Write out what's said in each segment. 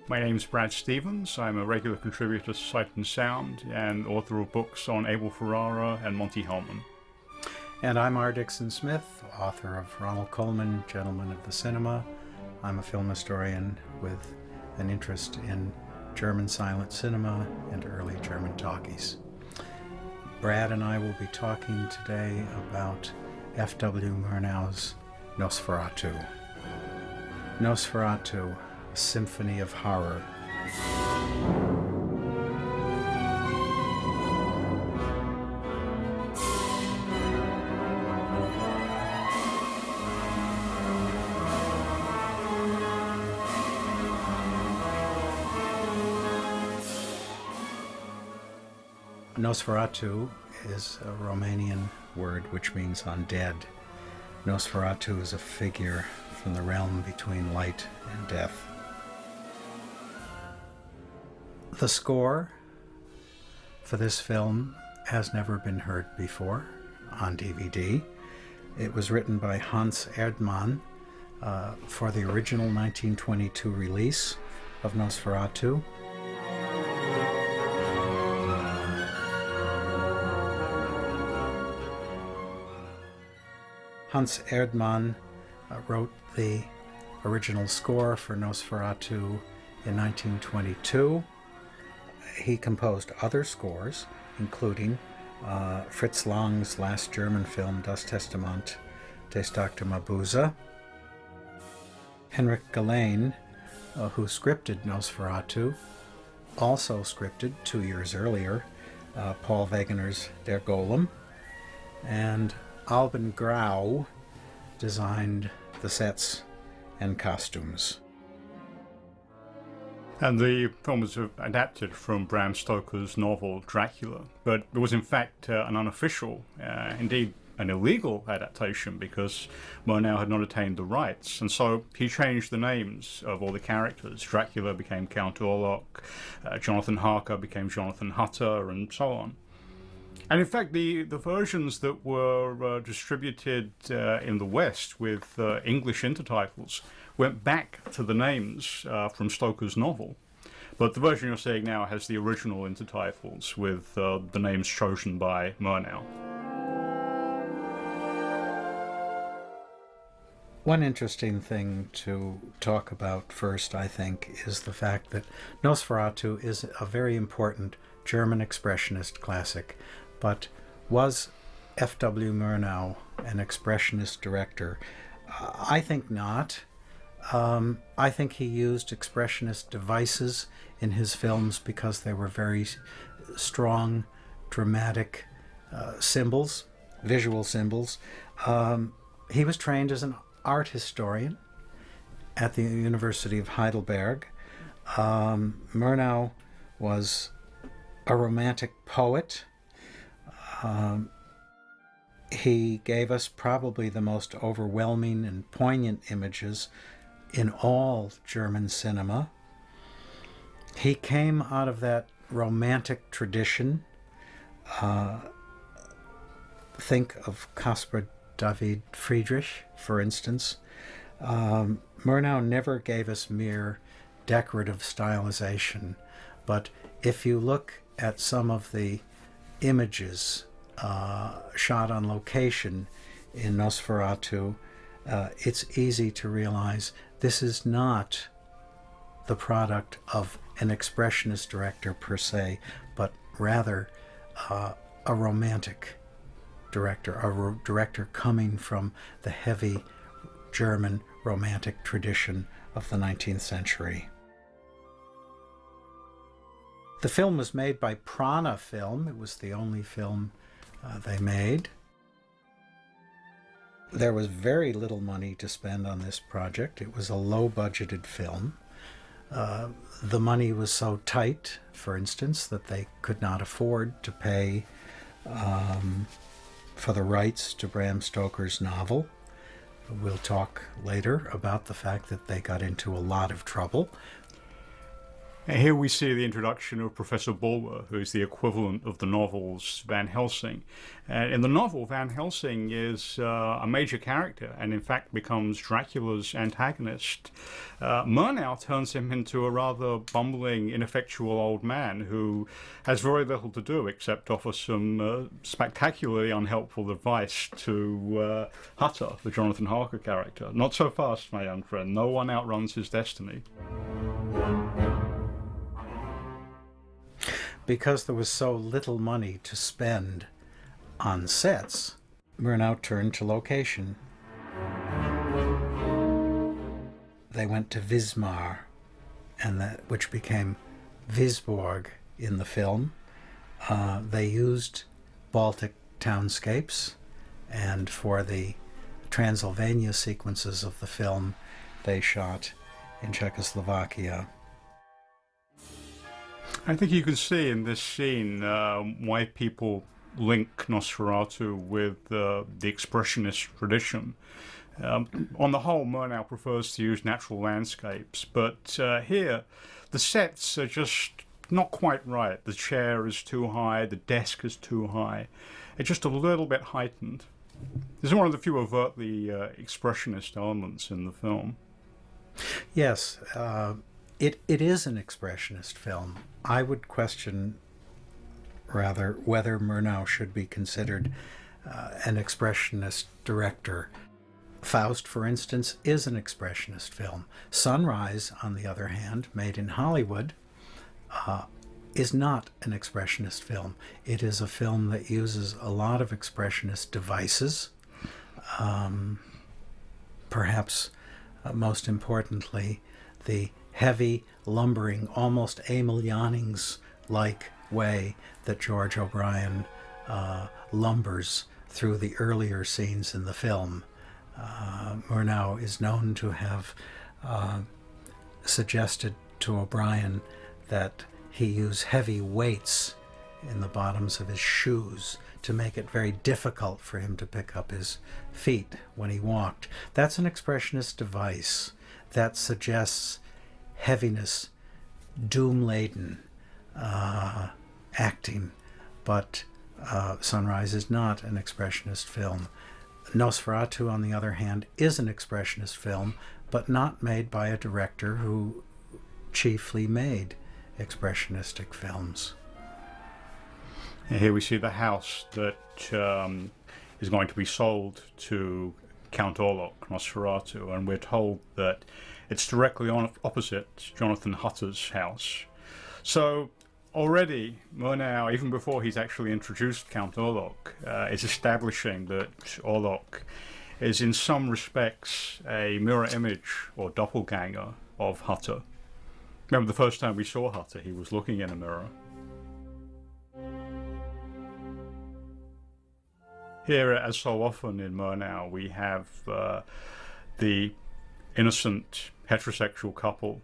My name's Brad Stevens. I'm a regular contributor to Sight and Sound and author of books on Abel Ferrara and Monty Hellman. And I'm R. Dixon Smith, author of Ronald Colman, Gentleman of the Cinema. I'm a film historian with an interest in German silent cinema and early German talkies. Brad and I will be talking today about F.W. Murnau's Nosferatu. Nosferatu, a symphony of horror. Nosferatu is a Romanian word which means undead. Nosferatu is a figure from the realm between light and death. The score for this film has never been heard before on DVD. It was written by Hans Erdmann for the original 1922 release of Nosferatu. Hans Erdmann wrote the original score for Nosferatu in 1922. He composed other scores, including Fritz Lang's last German film, Das Testament des Dr. Mabuse. Henrik Gallain, who scripted Nosferatu, also scripted 2 years earlier Paul Wegener's Der Golem, and Alban Grau designed the sets and costumes. And the film was adapted from Bram Stoker's novel Dracula, but it was in fact an unofficial, indeed an illegal adaptation, because Murnau had not attained the rights, and so he changed the names of all the characters. Dracula became Count Orlok, Jonathan Harker became Jonathan Hutter, and so on. And in fact, the versions that were distributed in the West with English intertitles went back to the names from Stoker's novel. But the version you're seeing now has the original intertitles with the names chosen by Murnau. One interesting thing to talk about first, I think, is the fact that Nosferatu is a very important German expressionist classic. But was F.W. Murnau an expressionist director? I think not. I think he used expressionist devices in his films because they were very strong, dramatic symbols, visual symbols. He was trained as an art historian at the University of Heidelberg. Murnau was a romantic poet. He gave us probably the most overwhelming and poignant images in all German cinema. He came out of that romantic tradition. Think of Caspar David Friedrich, for instance. Murnau never gave us mere decorative stylization, but if you look at some of the images shot on location in Nosferatu, it's easy to realize this is not the product of an expressionist director per se, but rather a romantic director, a director coming from the heavy German romantic tradition of the 19th century. The film was made by Prana Film. It was the only film they made. There was very little money to spend on this project. It was a low-budgeted film. The money was so tight, for instance, that they could not afford to pay for the rights to Bram Stoker's novel. We'll talk later about the fact that they got into a lot of trouble. And here we see the introduction of Professor Bulwer, who is the equivalent of the novel's Van Helsing. In the novel, Van Helsing is a major character and in fact becomes Dracula's antagonist. Murnau turns him into a rather bumbling, ineffectual old man who has very little to do except offer some spectacularly unhelpful advice to Hutter, the Jonathan Harker character. Not so fast, my young friend. No one outruns his destiny. Because there was so little money to spend on sets, Murnau turned to location. They went to Wismar, which became Visborg in the film. They used Baltic townscapes, and for the Transylvania sequences of the film, they shot in Czechoslovakia. I think you can see in this scene why people link Nosferatu with the expressionist tradition. On the whole, Murnau prefers to use natural landscapes, but here the sets are just not quite right. The chair is too high, the desk is too high. It's just a little bit heightened. This is one of the few overtly expressionist elements in the film. Yes, it is an expressionist film. I would question, rather, whether Murnau should be considered an expressionist director. Faust, for instance, is an expressionist film. Sunrise, on the other hand, made in Hollywood, is not an expressionist film. It is a film that uses a lot of expressionist devices. Perhaps most importantly, the heavy, lumbering, almost Emil Jannings-like way that George O'Brien lumbers through the earlier scenes in the film. Murnau is known to have suggested to O'Brien that he use heavy weights in the bottoms of his shoes to make it very difficult for him to pick up his feet when he walked. That's an expressionist device that suggests heaviness, doom-laden acting, but Sunrise is not an expressionist film. Nosferatu, on the other hand, is an expressionist film, but not made by a director who chiefly made expressionistic films. And here we see the house that is going to be sold to Count Orlok, Nosferatu, and we're told that it's directly opposite Jonathan Hutter's house. So already Murnau, even before he's actually introduced Count Orlok, is establishing that Orlok is in some respects a mirror image or doppelganger of Hutter. Remember the first time we saw Hutter, he was looking in a mirror. Here, as so often in Murnau, we have the innocent heterosexual couple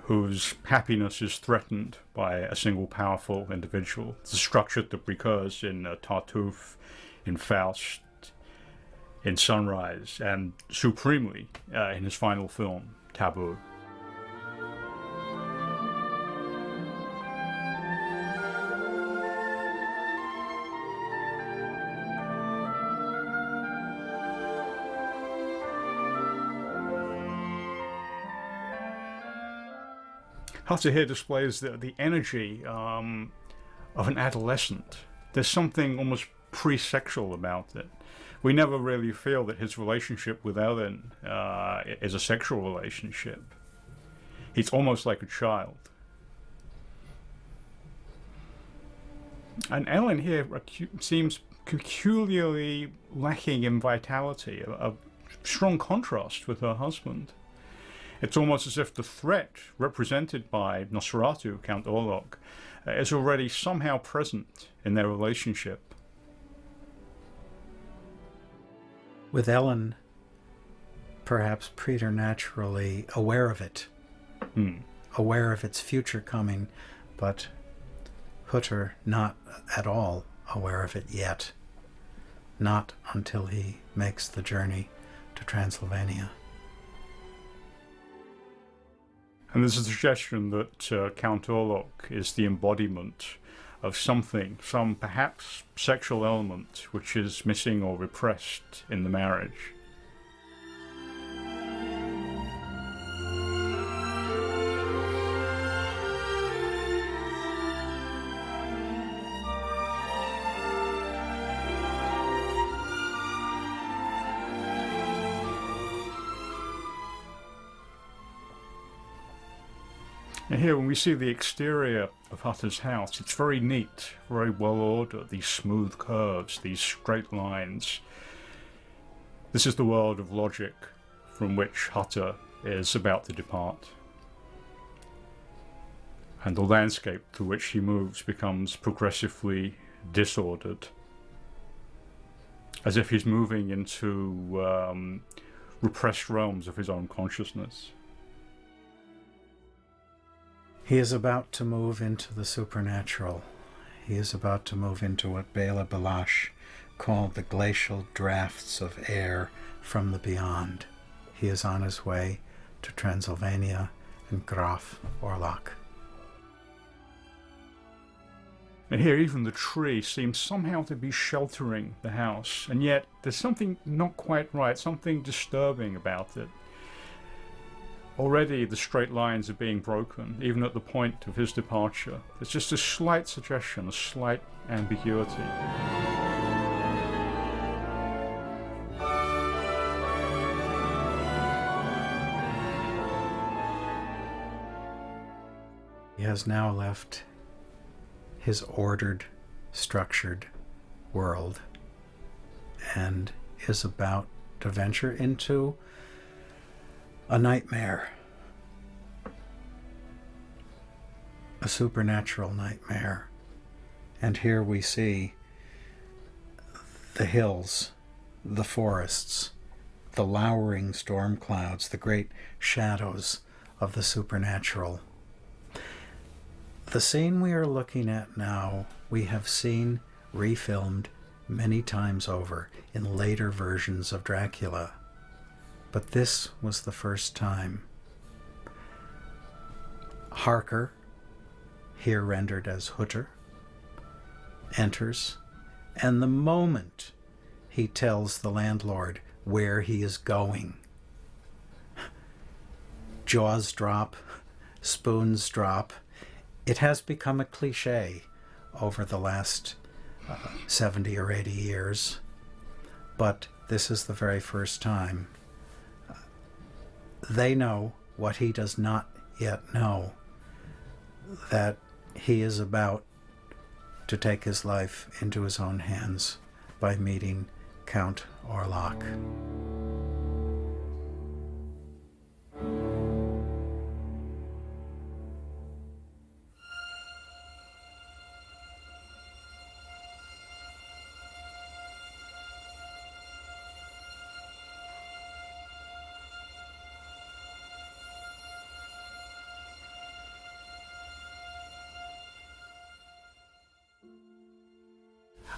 whose happiness is threatened by a single powerful individual. The structure that recurs in Tartuffe, in Faust, in Sunrise, and supremely in his final film, Taboo. Hutter here displays the energy of an adolescent. There's something almost pre-sexual about it. We never really feel that his relationship with Ellen is a sexual relationship. He's almost like a child. And Ellen here seems peculiarly lacking in vitality, a strong contrast with her husband. It's almost as if the threat represented by Nosferatu, Count Orlok, is already somehow present in their relationship. With Ellen, perhaps preternaturally aware of it, aware of its future coming, but Hutter not at all aware of it yet, not until he makes the journey to Transylvania. And there's a suggestion that Count Orlok is the embodiment of something, some perhaps sexual element, which is missing or repressed in the marriage. And here, when we see the exterior of Hutter's house, it's very neat, very well ordered, these smooth curves, these straight lines. This is the world of logic from which Hutter is about to depart. And the landscape through which he moves becomes progressively disordered, as if he's moving into repressed realms of his own consciousness. He is about to move into the supernatural. He is about to move into what Bela Balash called the glacial drafts of air from the beyond. He is on his way to Transylvania and Graf Orlok. And here even the tree seems somehow to be sheltering the house, and yet there's something not quite right, something disturbing about it. Already the straight lines are being broken, even at the point of his departure. There's just a slight suggestion, a slight ambiguity. He has now left his ordered, structured world and is about to venture into a nightmare, a supernatural nightmare. And here we see the hills, the forests, the lowering storm clouds, the great shadows of the supernatural. The scene we are looking at now, we have seen refilmed many times over in later versions of Dracula. But this was the first time. Harker, here rendered as Hutter, enters, and the moment he tells the landlord where he is going, jaws drop, spoons drop. It has become a cliche over the last 70 or 80 years, but this is the very first time. They know what he does not yet know, that he is about to take his life into his own hands by meeting Count Orlok.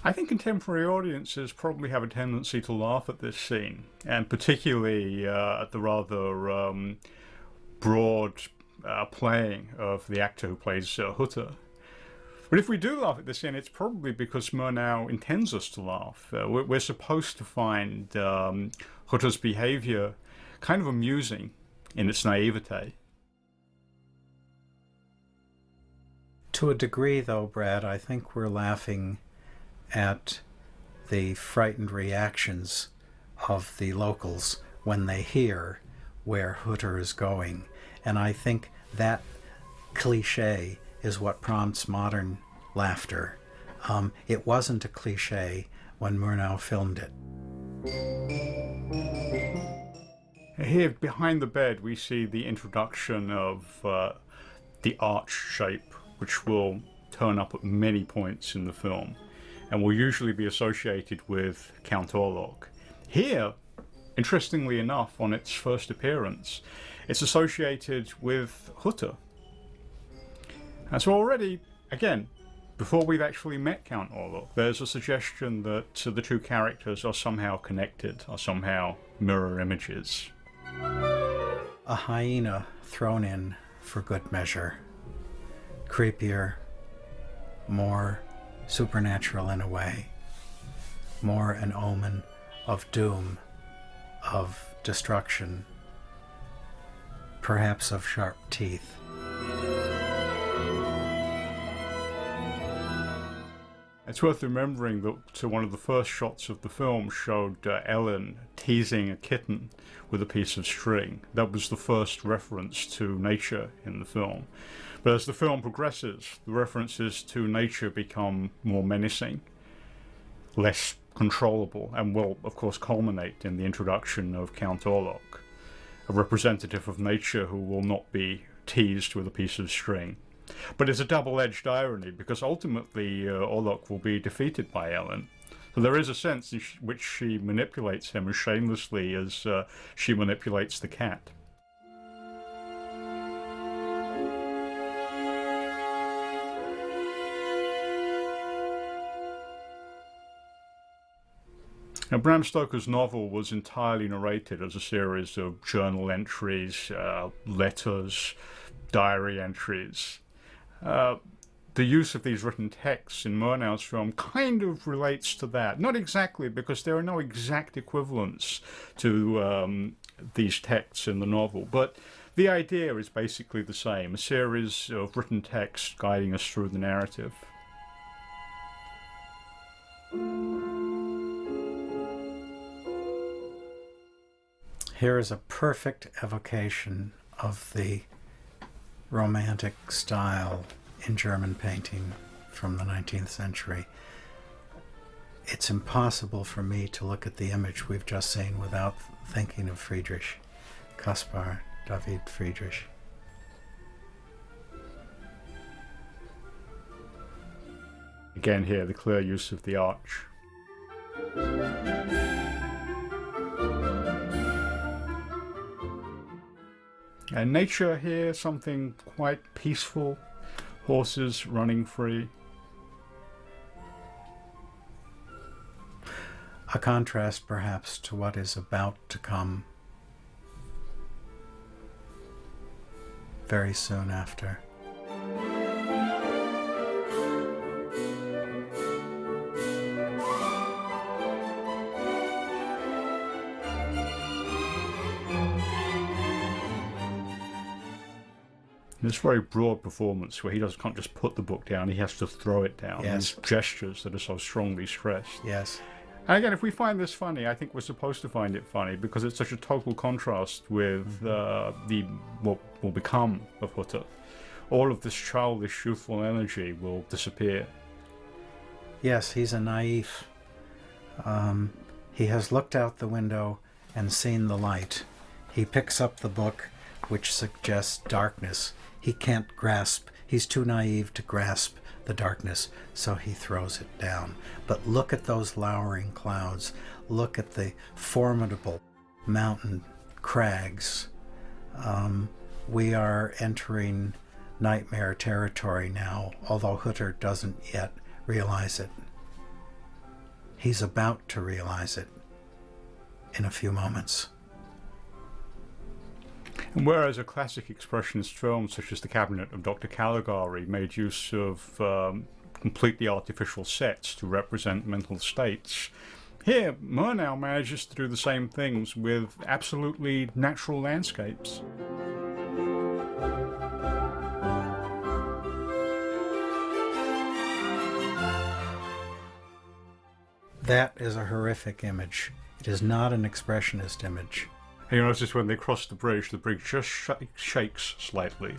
I think contemporary audiences probably have a tendency to laugh at this scene, and particularly at the rather broad playing of the actor who plays Hutter. But if we do laugh at this scene, it's probably because Murnau intends us to laugh. We're supposed to find Hutter's behavior kind of amusing in its naivete. To a degree, though, Brad, I think we're laughing at the frightened reactions of the locals when they hear where Hutter is going. And I think that cliche is what prompts modern laughter. It wasn't a cliche when Murnau filmed it. Here, behind the bed, we see the introduction of the arch shape, which will turn up at many points in the film, and will usually be associated with Count Orlok. Here, interestingly enough, on its first appearance, it's associated with Hutter. And so already, again, before we've actually met Count Orlok, there's a suggestion that the two characters are somehow connected, are somehow mirror images. A hyena thrown in for good measure. Creepier, more supernatural in a way, more an omen of doom, of destruction, perhaps of sharp teeth. It's worth remembering that one of the first shots of the film showed Ellen teasing a kitten with a piece of string. That was the first reference to nature in the film. But as the film progresses, the references to nature become more menacing, less controllable, and will, of course, culminate in the introduction of Count Orlok, a representative of nature who will not be teased with a piece of string. But it's a double-edged irony, because ultimately Orlok will be defeated by Ellen. So there is a sense in which she manipulates him as shamelessly as she manipulates the cat. Now, Bram Stoker's novel was entirely narrated as a series of journal entries, letters, diary entries. The use of these written texts in Murnau's film kind of relates to that. Not exactly, because there are no exact equivalents to these texts in the novel, but the idea is basically the same, a series of written texts guiding us through the narrative. Here is a perfect evocation of the romantic style in German painting from the 19th century. It's impossible for me to look at the image we've just seen without thinking of Friedrich, Caspar David Friedrich. Again here, the clear use of the arch. And nature here, something quite peaceful, horses running free. A contrast perhaps to what is about to come very soon after. This very broad performance where he can't just put the book down, he has to throw it down. Yes. These gestures that are so strongly stressed. Yes. And again, if we find this funny, I think we're supposed to find it funny because it's such a total contrast with what will become of Hutter. All of this childish, youthful energy will disappear. Yes, he's a naif. He has looked out the window and seen the light. He picks up the book, which suggests darkness. He can't grasp. He's too naive to grasp the darkness, so he throws it down. But look at those lowering clouds. Look at the formidable mountain crags. We are entering nightmare territory now, although Hutter doesn't yet realize it. He's about to realize it in a few moments. And whereas a classic expressionist film such as The Cabinet of Dr. Caligari made use of completely artificial sets to represent mental states, here Murnau manages to do the same things with absolutely natural landscapes. That is a horrific image. It is not an expressionist image. And you notice when they cross the bridge just shakes slightly.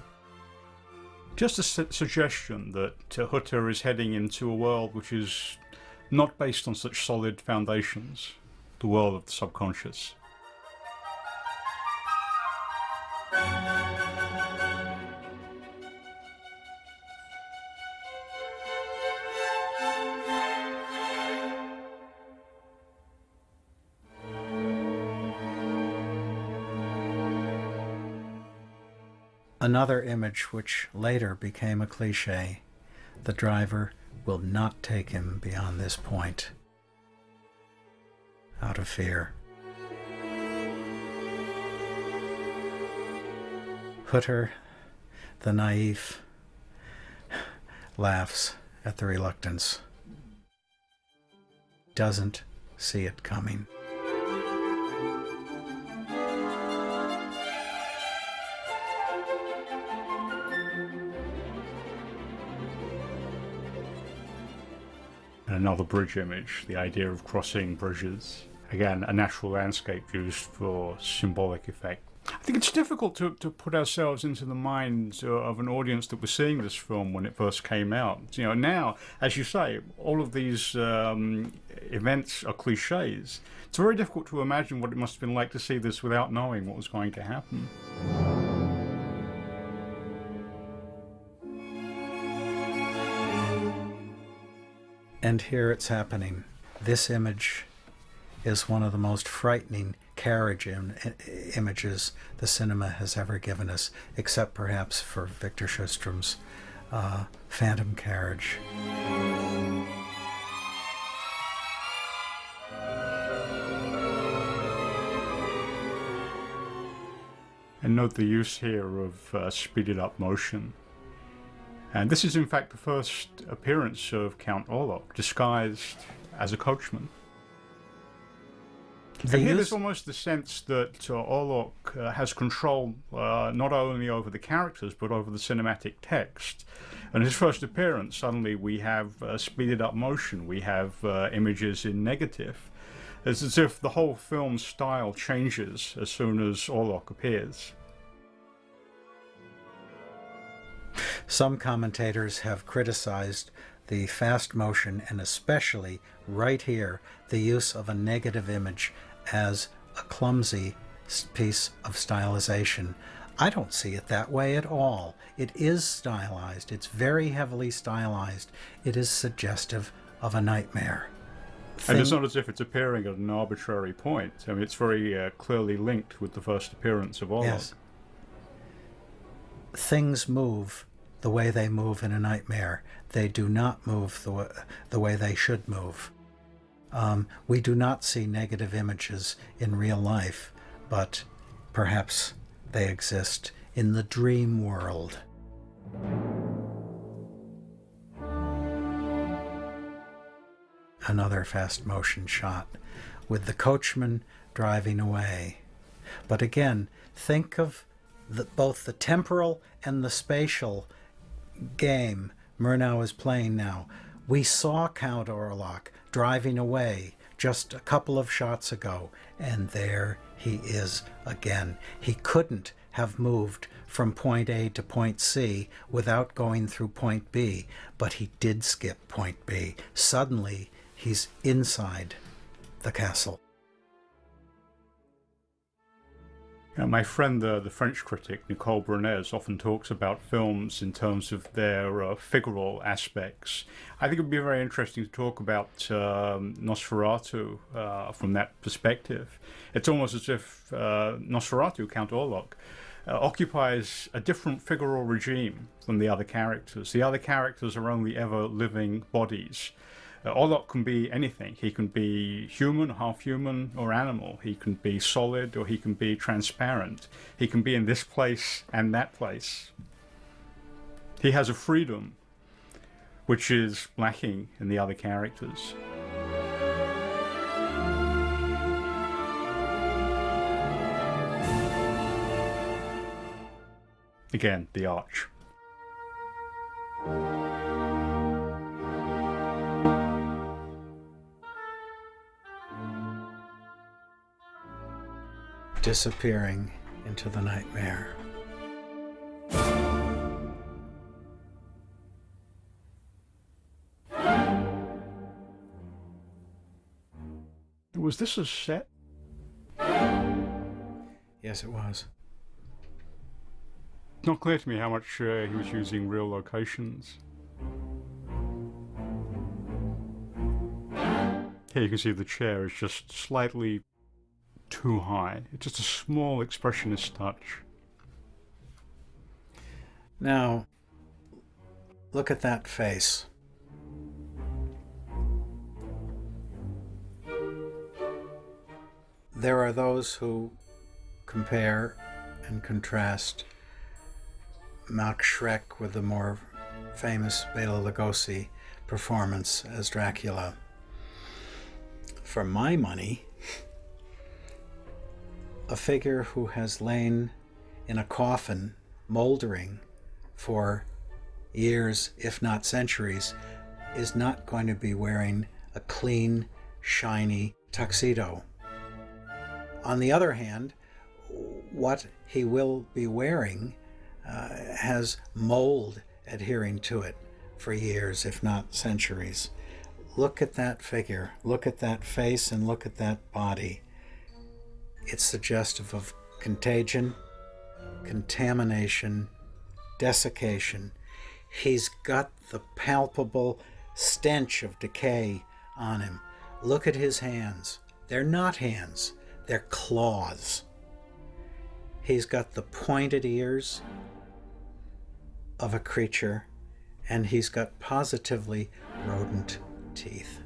Just a suggestion that Hutter is heading into a world which is not based on such solid foundations, the world of the subconscious. Another image which later became a cliché. The driver will not take him beyond this point, out of fear. Hutter The naïf laughs at the reluctance, doesn't see it coming. Another bridge image, the idea of crossing bridges. Again, a natural landscape used for symbolic effect. I think it's difficult to put ourselves into the minds of an audience that was seeing this film when it first came out. You know, now, as you say, all of these events are cliches. It's very difficult to imagine what it must have been like to see this without knowing what was going to happen. And here it's happening. This image is one of the most frightening carriage images the cinema has ever given us, except perhaps for Victor Sjöström's Phantom Carriage. And note the use here of speeded up motion. And this is in fact the first appearance of Count Orlok, disguised as a coachman. And here there's almost the sense that Orlok has control not only over the characters but over the cinematic text. And his first appearance, suddenly we have speeded up motion, we have images in negative. It's as if the whole film's style changes as soon as Orlok appears. Some commentators have criticized the fast motion, and especially right here, the use of a negative image as a clumsy piece of stylization. I don't see it that way at all. It is stylized. It's very heavily stylized. It is suggestive of a nightmare. And it's not as if it's appearing at an arbitrary point. I mean, it's very clearly linked with the first appearance of Orlok. Yes. Things move the way they move in a nightmare. They do not move the way they should move. We do not see negative images in real life, but perhaps they exist in the dream world. Another fast motion shot with the coachman driving away. But again, think of both the temporal and the spatial game Murnau is playing now. We saw Count Orlok driving away just a couple of shots ago, and there he is again. He couldn't have moved from point A to point C without going through point B, but he did skip point B. Suddenly, he's inside the castle. My friend, the French critic Nicole Brunez, often talks about films in terms of their figural aspects. I think it would be very interesting to talk about Nosferatu from that perspective. It's almost as if Nosferatu, Count Orlok, occupies a different figural regime from the other characters. The other characters are only ever living bodies. Orlok can be anything. He can be human, half-human, or animal. He can be solid, or he can be transparent. He can be in this place and that place. He has a freedom which is lacking in the other characters. Again, the arch. Disappearing into the nightmare. Was this a set? Yes, it was. It's not clear to me how much he was using real locations. Here you can see the chair is just slightly too high. It's just a small expressionist touch. Now, look at that face. There are those who compare and contrast Mark Schreck with the more famous Bela Lugosi performance as Dracula. For my money, a figure who has lain in a coffin, moldering for years, if not centuries, is not going to be wearing a clean, shiny tuxedo. On the other hand, what he will be wearing has mold adhering to it for years, if not centuries. Look at that figure, look at that face, and look at that body. It's suggestive of contagion, contamination, desiccation. He's got the palpable stench of decay on him. Look at his hands. They're not hands, they're claws. He's got the pointed ears of a creature, and he's got positively rodent teeth.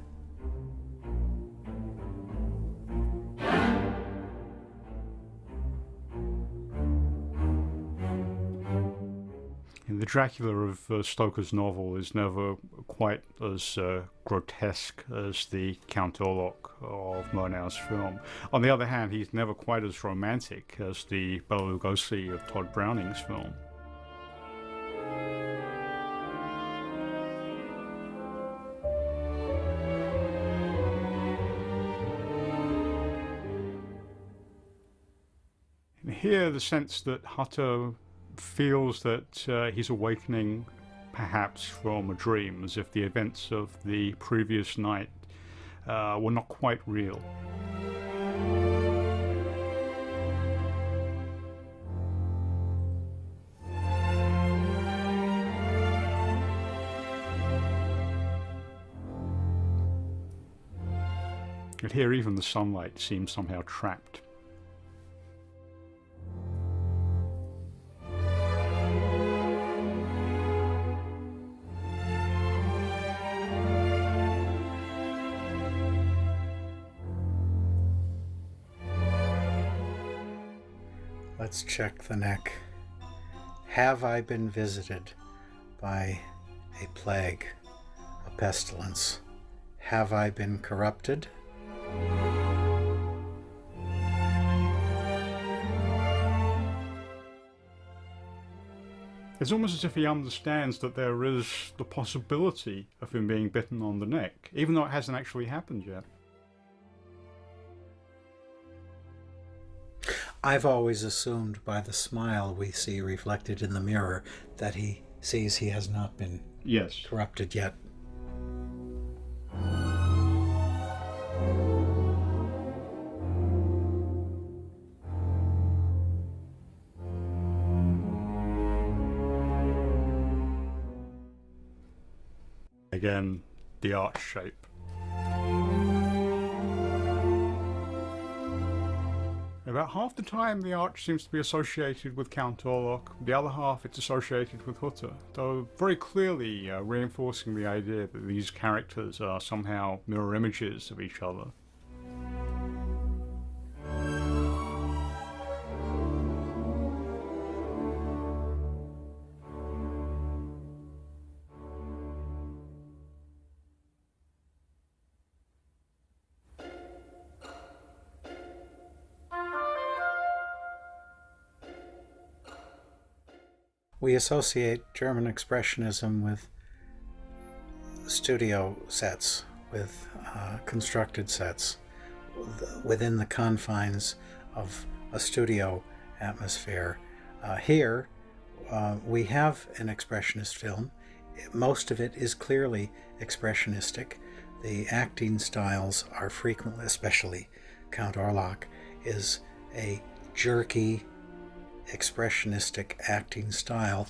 The Dracula of Stoker's novel is never quite as grotesque as the Count Orlok of Murnau's film. On the other hand, he's never quite as romantic as the Bela Lugosi of Todd Browning's film. And here, the sense that Hutter feels that he's awakening perhaps from a dream, as if the events of the previous night were not quite real. And here even the sunlight seems somehow trapped. Let's check the neck. Have I been visited by a plague, a pestilence? Have I been corrupted? It's almost as if he understands that there is the possibility of him being bitten on the neck, even though it hasn't actually happened yet. I've always assumed by the smile we see reflected in the mirror that he sees he has not been corrupted yet. Again, the arch shape. About half the time the arch seems to be associated with Count Orlok, the other half it's associated with Hutter, though very clearly reinforcing the idea that these characters are somehow mirror images of each other. We associate German Expressionism with studio sets, with constructed sets within the confines of a studio atmosphere. Here, we have an Expressionist film. Most of it is clearly Expressionistic. The acting styles are frequently, especially Count Orlok, is a jerky, expressionistic acting style.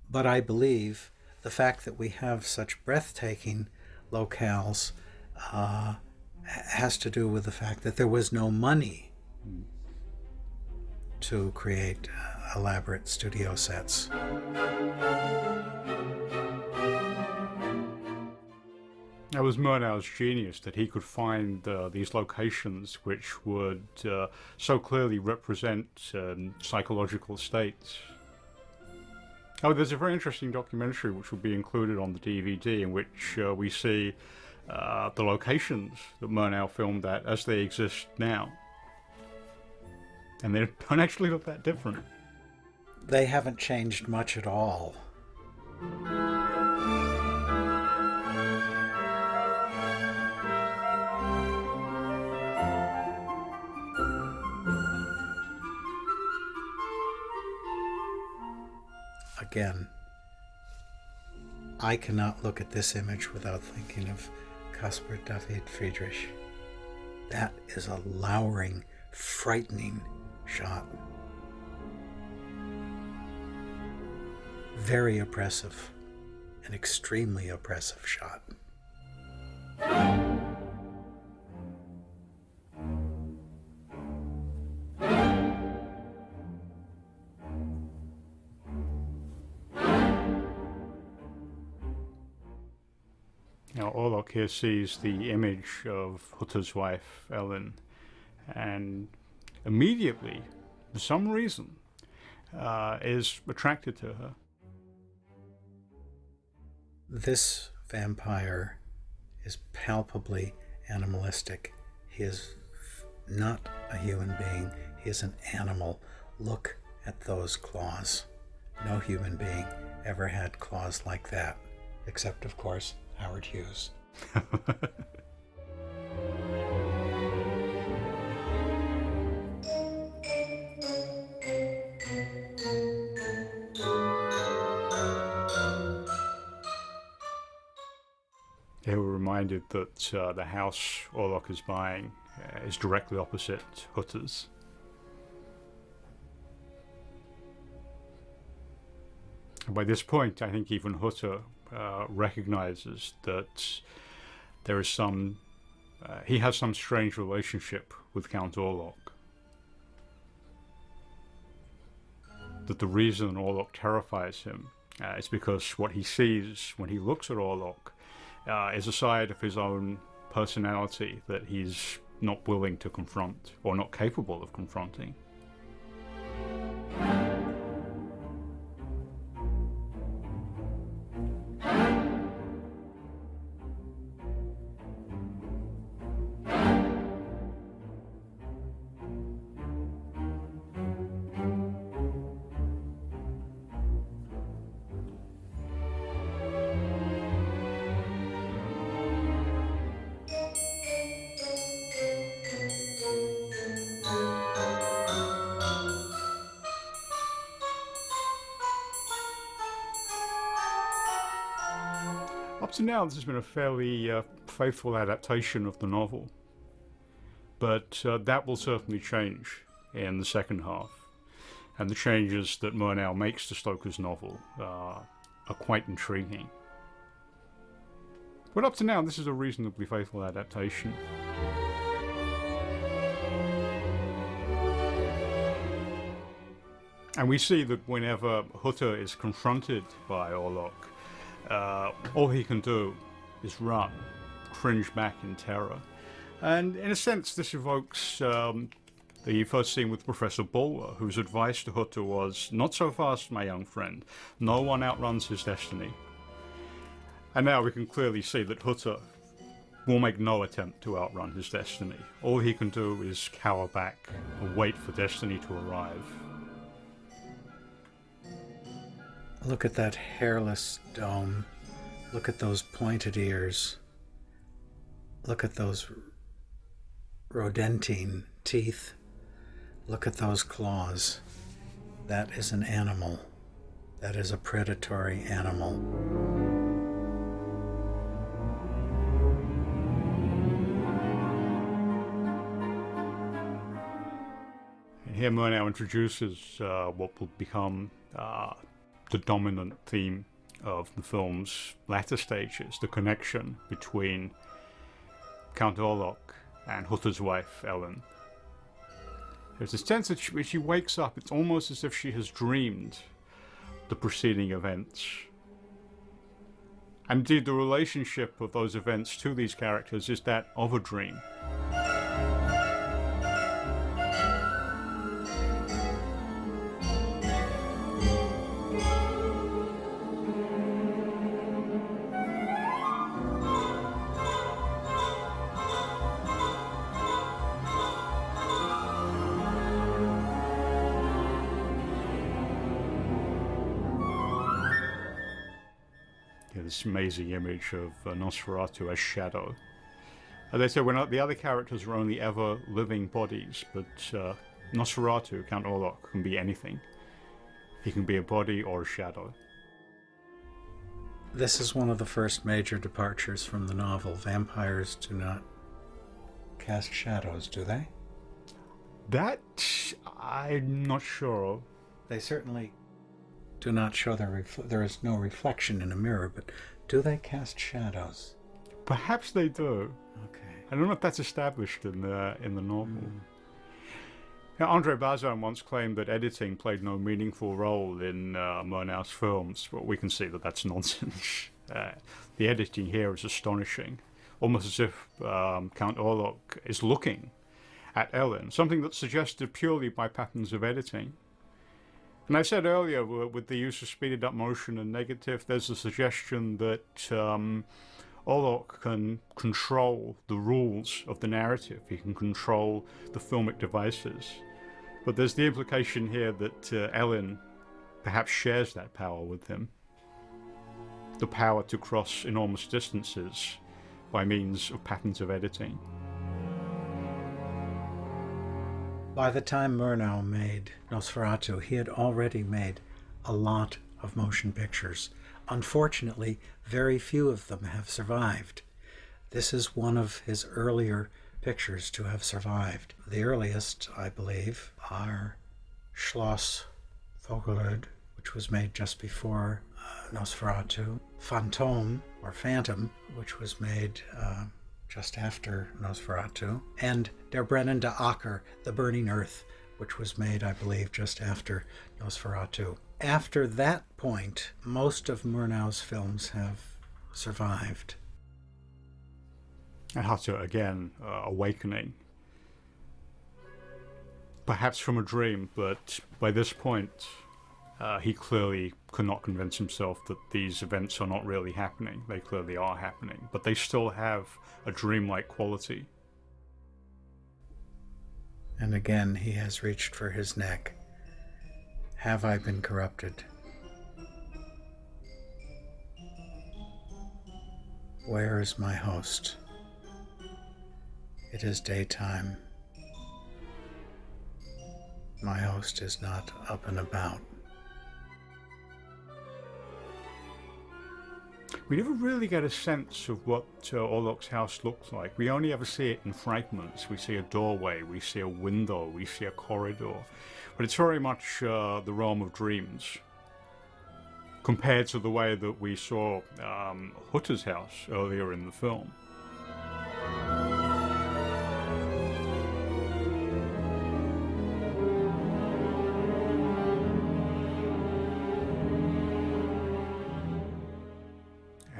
But I believe the fact that we have such breathtaking locales has to do with the fact that there was no money to create elaborate studio sets. That was Murnau's genius, that he could find these locations which would so clearly represent psychological states. Oh, there's a very interesting documentary which will be included on the DVD in which we see the locations that Murnau filmed at as they exist now. And they don't actually look that different. They haven't changed much at all. Again, I cannot look at this image without thinking of Caspar David Friedrich. That is a lowering, frightening shot. Very oppressive, an extremely oppressive shot. Now, Orlok here sees the image of Hutter's wife, Ellen, and immediately, for some reason, is attracted to her. This vampire is palpably animalistic. He is not a human being. He is an animal. Look at those claws. No human being ever had claws like that, except, of course, Howard Hughes. They were reminded that the house Orlok is buying is directly opposite Hutter's. And by this point, I think even Hutter recognizes that there is he has some strange relationship with Count Orlok. That the reason Orlok terrifies him is because what he sees when he looks at Orlok is a side of his own personality that he's not willing to confront or not capable of confronting. Up to now, this has been a fairly faithful adaptation of the novel, but that will certainly change in the second half, and the changes that Murnau makes to Stoker's novel are quite intriguing. But up to now, this is a reasonably faithful adaptation. And we see that whenever Hutter is confronted by Orlok, all he can do is run, cringe back in terror. And in a sense, this evokes the first scene with Professor Bowler, whose advice to Hutter was, "Not so fast, my young friend. No one outruns his destiny." And now we can clearly see that Hutter will make no attempt to outrun his destiny. All he can do is cower back and wait for destiny to arrive. Look at that hairless dome. Look at those pointed ears. Look at those rodentine teeth. Look at those claws. That is an animal. That is a predatory animal. And here Murnau introduces what will become the dominant theme of the film's latter stages, the connection between Count Orlok and Hutter's wife, Ellen. There's a sense that when she wakes up, it's almost as if she has dreamed the preceding events. And indeed, the relationship of those events to these characters is that of a dream. this amazing image of Nosferatu as shadow. As they said, the other characters are only ever living bodies, but Nosferatu, Count Orlok, can be anything. He can be a body or a shadow. This is one of the first major departures from the novel. Vampires do not cast shadows, do they? That I'm not sure. They certainly do not show there is no reflection in a mirror, but do they cast shadows? Perhaps they do. Okay. I don't know if that's established in the novel. Now, Andre Bazin once claimed that editing played no meaningful role in Murnau's films, but we can see that that's nonsense. The editing here is astonishing, almost as if Count Orlok is looking at Ellen, something that's suggested purely by patterns of editing. And I said earlier, with the use of speeded up motion and negative, there's a suggestion that Orlok can control the rules of the narrative. He can control the filmic devices. But there's the implication here that Ellen perhaps shares that power with him. The power to cross enormous distances by means of patterns of editing. By the time Murnau made Nosferatu, he had already made a lot of motion pictures. Unfortunately, very few of them have survived. This is one of his earlier pictures to have survived. The earliest, I believe, are Schloss Vogelöd, which was made just before Nosferatu, Phantom, or Phantom, which was made just after Nosferatu, and Der brennende Acker, The Burning Earth, which was made, I believe, just after Nosferatu. After that point, most of Murnau's films have survived. And Hutter, again, awakening. Perhaps from a dream, but by this point, he clearly could not convince himself that these events are not really happening. They clearly are happening, but they still have a dreamlike quality. And again, he has reached for his neck. Have I been corrupted? Where is my host? It is daytime. My host is not up and about. We never really get a sense of what Orlok's house looks like. We only ever see it in fragments. We see a doorway, we see a window, we see a corridor. But it's very much the realm of dreams, compared to the way that we saw Hutter's house earlier in the film.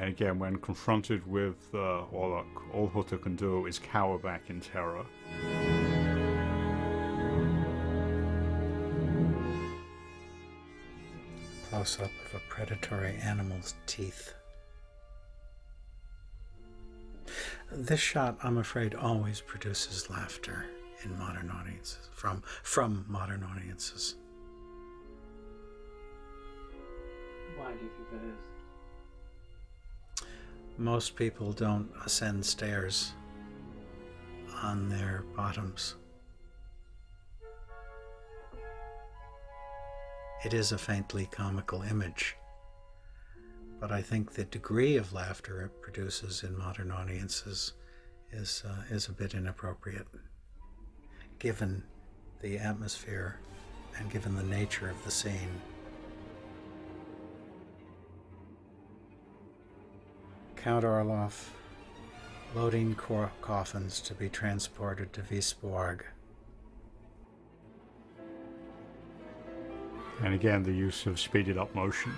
And again, when confronted with Orlok, all Hutter can do is cower back in terror. Close-up of a predatory animal's teeth. This shot, I'm afraid, always produces laughter in modern audiences, from modern audiences. Why do you think that is? Most people don't ascend stairs on their bottoms. It is a faintly comical image, but I think the degree of laughter it produces in modern audiences is a bit inappropriate, given the atmosphere and given the nature of the scene. Count Orlov loading coffins to be transported to Visborg. And again, the use of speeded up motion.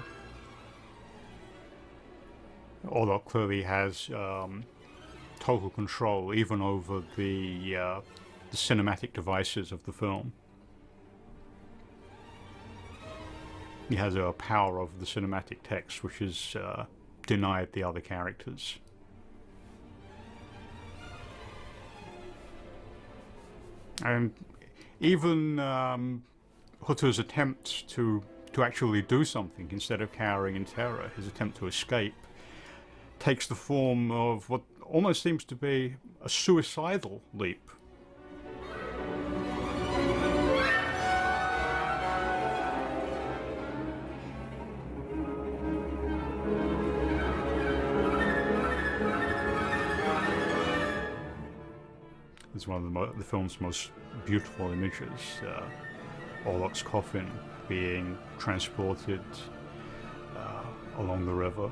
Orlok clearly has total control even over the cinematic devices of the film. He has a power over the cinematic text which is denied the other characters. And even Hutter's attempt to actually do something instead of cowering in terror, his attempt to escape, takes the form of what almost seems to be a suicidal leap. It's one of the film's most beautiful images. Orlok's coffin being transported along the river.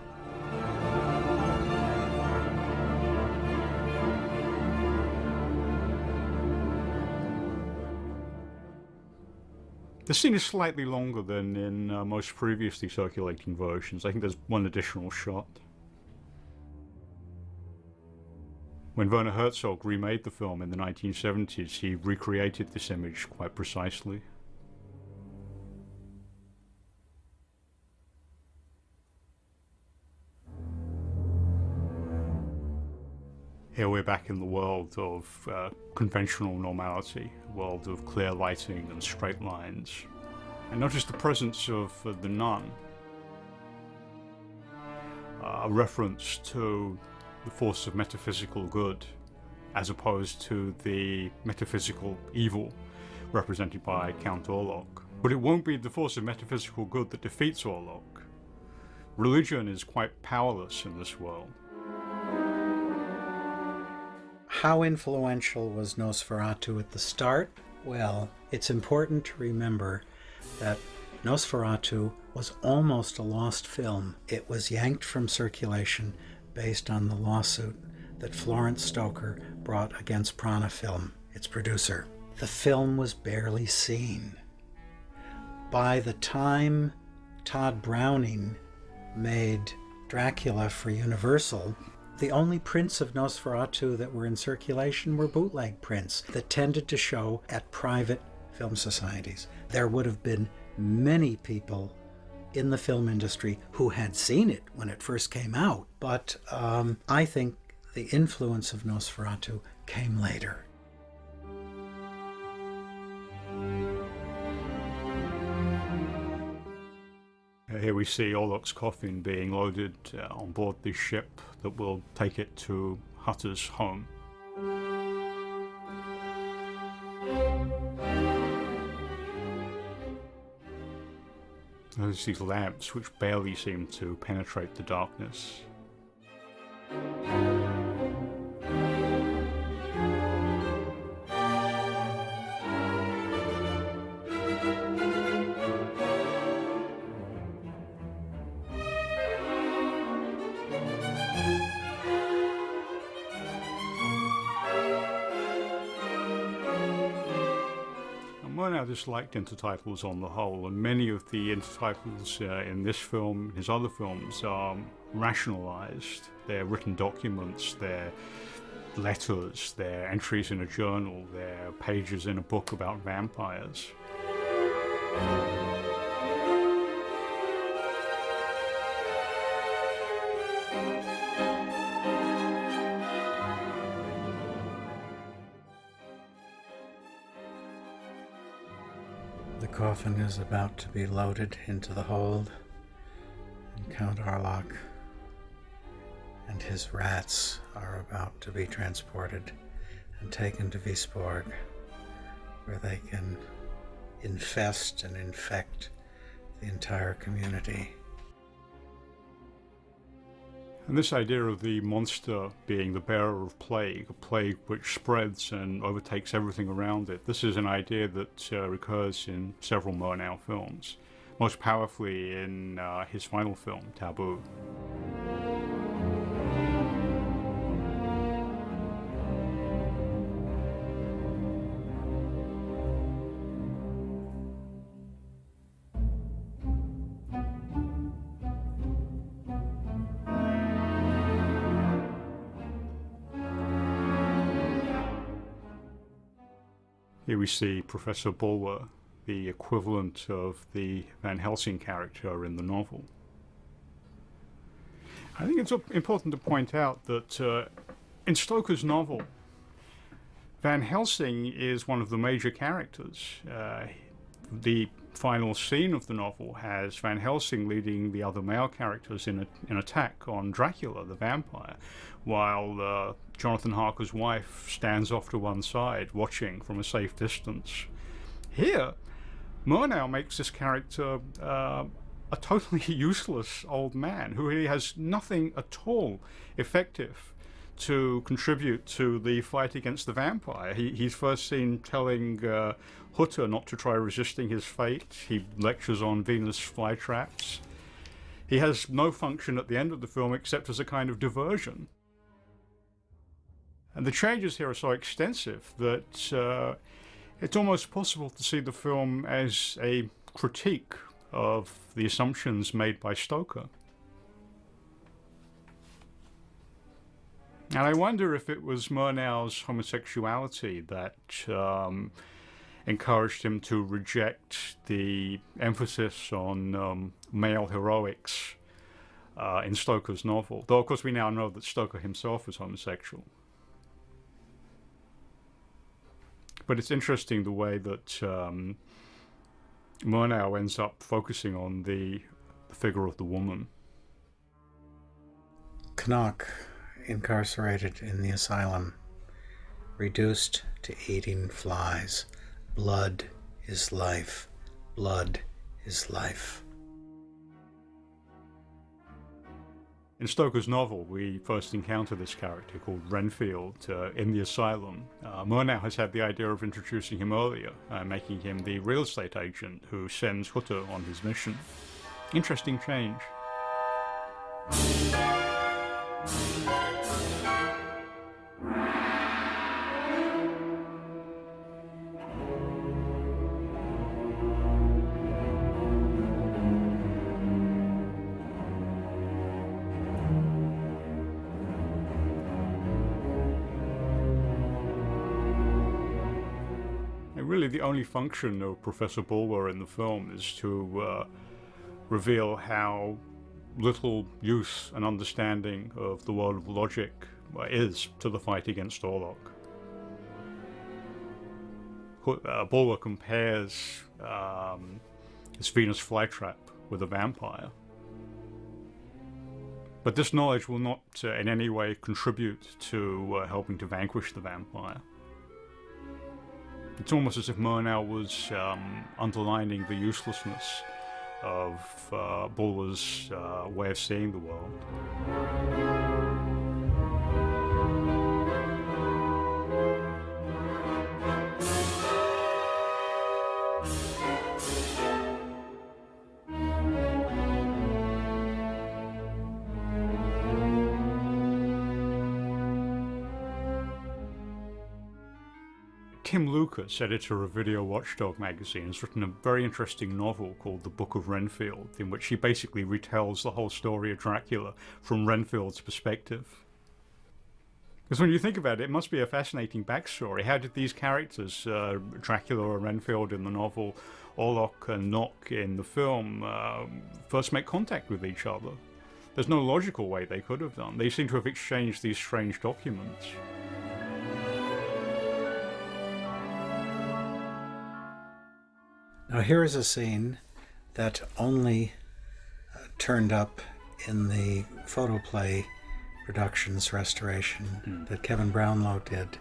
The scene is slightly longer than in most previously circulating versions. I think there's one additional shot. When Werner Herzog remade the film in the 1970s, he recreated this image quite precisely. Here we're back in the world of conventional normality, a world of clear lighting and straight lines. And notice the presence of the nun, a reference to the force of metaphysical good, as opposed to the metaphysical evil represented by Count Orlok. But it won't be the force of metaphysical good that defeats Orlok. Religion is quite powerless in this world. How influential was Nosferatu at the start? Well, it's important to remember that Nosferatu was almost a lost film. It was yanked from circulation based on the lawsuit that Florence Stoker brought against Prana Film, its producer. The film was barely seen. By the time Todd Browning made Dracula for Universal, the only prints of Nosferatu that were in circulation were bootleg prints that tended to show at private film societies. There would have been many people in the film industry who had seen it when it first came out, but I think the influence of Nosferatu came later. Here we see Orlok's coffin being loaded on board this ship that will take it to Hutter's home. There's these lamps which barely seem to penetrate the darkness. I disliked intertitles on the whole, and many of the intertitles in this film, his other films, are rationalized. They're written documents, they're letters, they're entries in a journal, they're pages in a book about vampires. The coffin is about to be loaded into the hold, and Count Orlok and his rats are about to be transported and taken to Visborg, where they can infest and infect the entire community. And this idea of the monster being the bearer of plague, a plague which spreads and overtakes everything around it, this is an idea that recurs in several Murnau films, most powerfully in his final film, Taboo. Here we see Professor Bulwer, the equivalent of the Van Helsing character in the novel. I think it's important to point out that in Stoker's novel, Van Helsing is one of the major characters. The final scene of the novel has Van Helsing leading the other male characters in an attack on Dracula, the vampire, while Jonathan Harker's wife stands off to one side, watching from a safe distance. Here, Murnau makes this character a totally useless old man who really has nothing at all effective to contribute to the fight against the vampire. He's first seen telling Hutter not to try resisting his fate. He lectures on Venus flytraps. He has no function at the end of the film except as a kind of diversion. And the changes here are so extensive that it's almost possible to see the film as a critique of the assumptions made by Stoker. And I wonder if it was Murnau's homosexuality that encouraged him to reject the emphasis on male heroics in Stoker's novel. Though, of course, we now know that Stoker himself was homosexual. But it's interesting the way that Murnau ends up focusing on the figure of the woman. Knock, incarcerated in the asylum, reduced to eating flies. Blood is life. Blood is life. In Stoker's novel, we first encounter this character called Renfield in the asylum. Murnau has had the idea of introducing him earlier, making him the real estate agent who sends Hutter on his mission. Interesting change. Really, the only function of Professor Bulwer in the film is to reveal how little use and understanding of the world of logic is to the fight against Orlok. Bulwer compares his Venus flytrap with a vampire. But this knowledge will not in any way contribute to helping to vanquish the vampire. It's almost as if Murnau was underlining the uselessness of Bulwer's way of seeing the world. Tim Lucas, editor of Video Watchdog magazine, has written a very interesting novel called The Book of Renfield, in which he basically retells the whole story of Dracula from Renfield's perspective. Because when you think about it, it must be a fascinating backstory. How did these characters, Dracula or Renfield in the novel, Orlok and Knock in the film, first make contact with each other? There's no logical way they could have done. They seem to have exchanged these strange documents. Now here is a scene that only turned up in the photoplay productions restoration that Kevin Brownlow did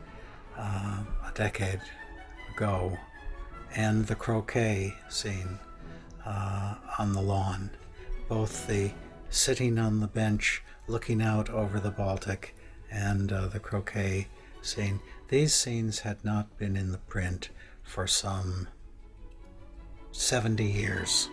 a decade ago, and the croquet scene on the lawn. Both the sitting on the bench looking out over the Baltic and the croquet scene. These scenes had not been in the print for some 70 years.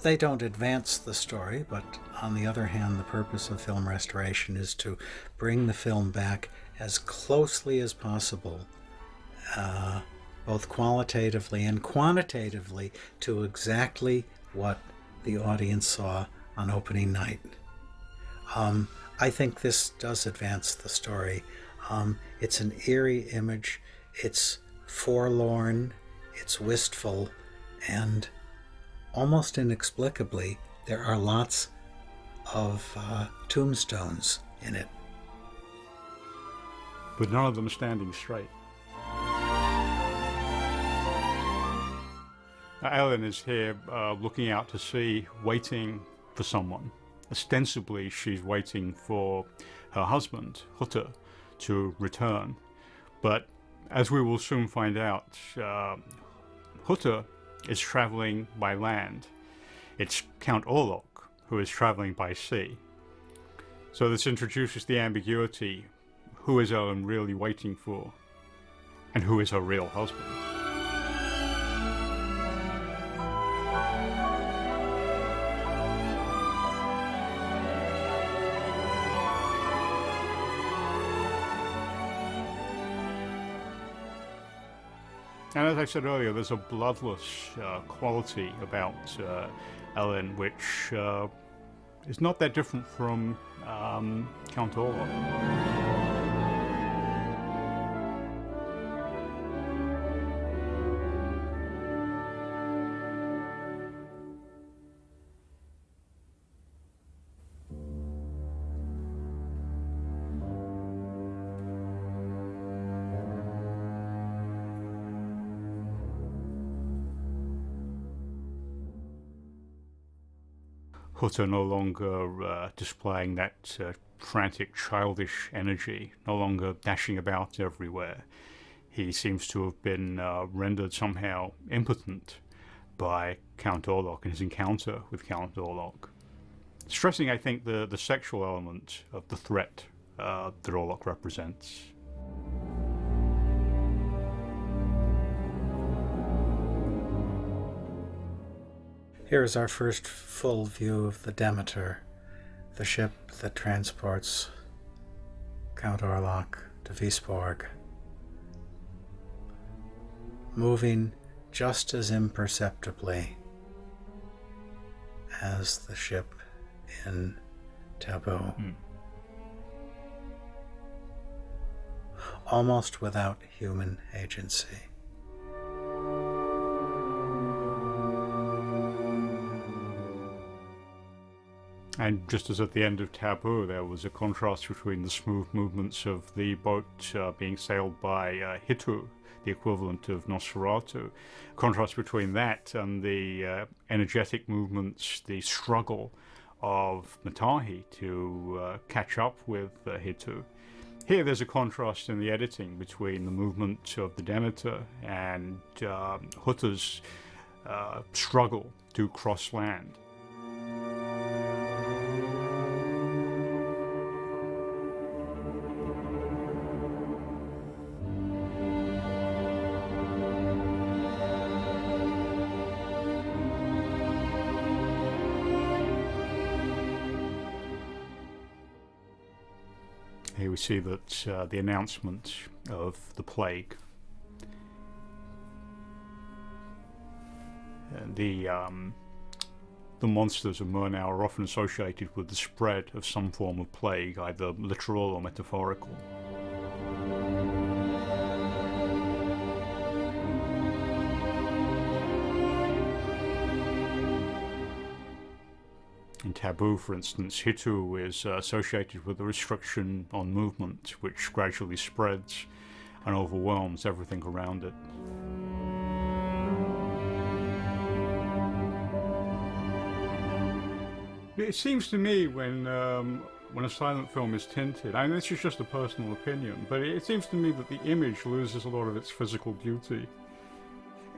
They don't advance the story, but on the other hand, the purpose of film restoration is to bring the film back as closely as possible, both qualitatively and quantitatively, to exactly what the audience saw on opening night. I think this does advance the story. It's an eerie image, it's forlorn, it's wistful, and almost inexplicably, there are lots of tombstones in it. But none of them standing straight. Ellen is here looking out to sea, waiting for someone. Ostensibly, she's waiting for her husband, Hutter, to return. But as we will soon find out, Hutter is traveling by land. It's Count Orlok who is traveling by sea. So this introduces the ambiguity. Who is Ellen really waiting for? And who is her real husband? And as I said earlier, there's a bloodless quality about Ellen, which is not that different from Count Orlok. Hutter no longer displaying that frantic, childish energy, no longer dashing about everywhere. He seems to have been rendered somehow impotent by Count Orlok and his encounter with Count Orlok. Stressing, I think, the sexual element of the threat that Orlok represents. Here is our first full view of the Demeter, the ship that transports Count Orlok to Visborg, moving just as imperceptibly as the ship in Taboo. Almost without human agency. And just as at the end of Taboo, there was a contrast between the smooth movements of the boat being sailed by Hitu, the equivalent of Nosferatu. Contrast between that and the energetic movements, the struggle of Matahi to catch up with Hitu. Here there's a contrast in the editing between the movement of the Demeter and Hutter's struggle to cross land. Here we see that the announcement of the plague. The monsters of Murnau are often associated with the spread of some form of plague, either literal or metaphorical. In Taboo, for instance, Hitu is associated with a restriction on movement, which gradually spreads and overwhelms everything around it. It seems to me when a silent film is tinted, I mean, this is just a personal opinion, but it seems to me that the image loses a lot of its physical beauty.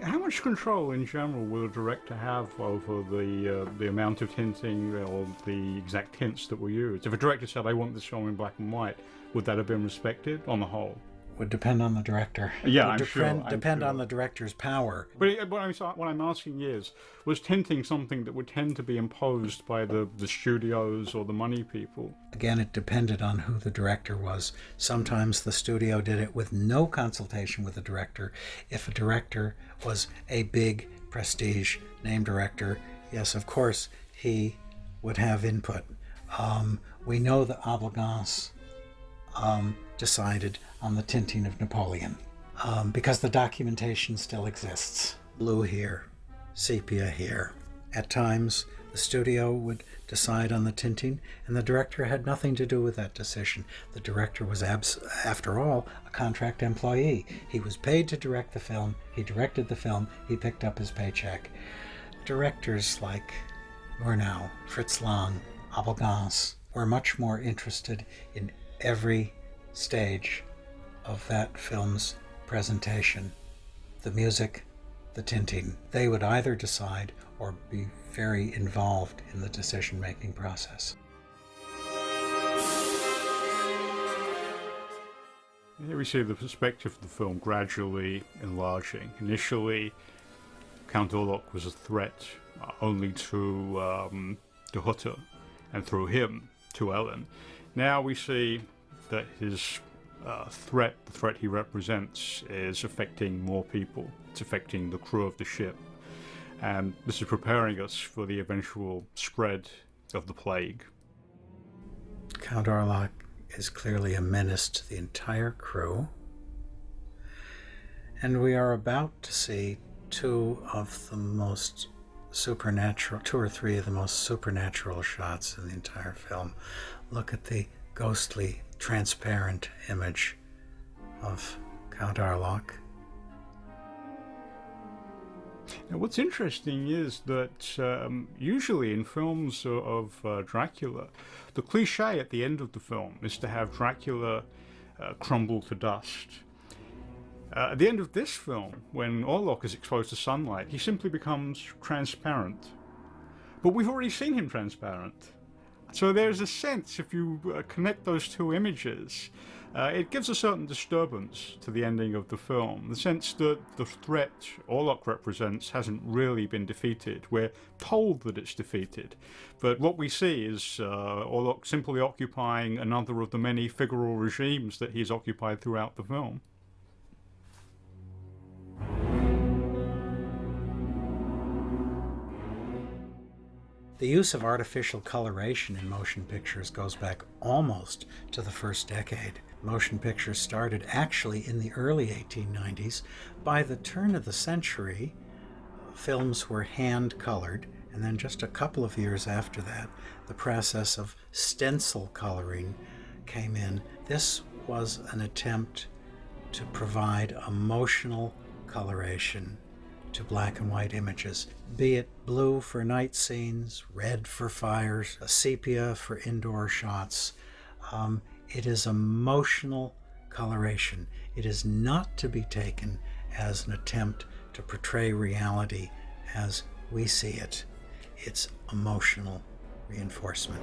How much control in general will a director have over the amount of tinting or the exact tints that were used? If a director said, I want this film in black and white, would that have been respected on the whole? Would depend on the director. Yeah, would I'm depend sure. on the director's power. But what I'm asking is, was tinting something that would tend to be imposed by the studios or the money people? Again, it depended on who the director was. Sometimes the studio did it with no consultation with the director. If a director was a big prestige name director, yes, of course, he would have input. We know that Obligance decided on the tinting of Napoleon because the documentation still exists. Blue here, sepia here, At times, the studio would decide on the tinting, and the director had nothing to do with that decision. The director was, after all, a contract employee. He was paid to direct the film. He directed the film. He picked up his paycheck. Directors like Murnau, Fritz Lang, Abel Gance were much more interested in every stage of that film's presentation. The music, the tinting. They would either decide or be very involved in the decision-making process. Here we see the perspective of the film gradually enlarging. Initially, Count Orlok was a threat only to Hutter, and through him to Ellen. Now we see that his the threat he represents, is affecting more people. It's affecting the crew of the ship. And this is preparing us for the eventual spread of the plague. Count Orlok is clearly a menace to the entire crew. And we are about to see two or three of the most supernatural shots in the entire film. Look at the ghostly, transparent image of Count Orlok. Now, what's interesting is that usually in films of Dracula, the cliche at the end of the film is to have Dracula crumble to dust. At the end of this film, when Orlok is exposed to sunlight, he simply becomes transparent. But we've already seen him transparent. So there's a sense, if you connect those two images, it gives a certain disturbance to the ending of the film. The sense that the threat Orlok represents hasn't really been defeated. We're told that it's defeated. But what we see is Orlok simply occupying another of the many figural regimes that he's occupied throughout the film. The use of artificial coloration in motion pictures goes back almost to the first decade. Motion pictures started actually in the early 1890s. By the turn of the century, films were hand-colored, and then just a couple of years after that, the process of stencil coloring came in. This was an attempt to provide emotional coloration to black and white images, be it blue for night scenes, red for fires, sepia for indoor shots. It is emotional coloration. It is not to be taken as an attempt to portray reality as we see it. It's emotional reinforcement.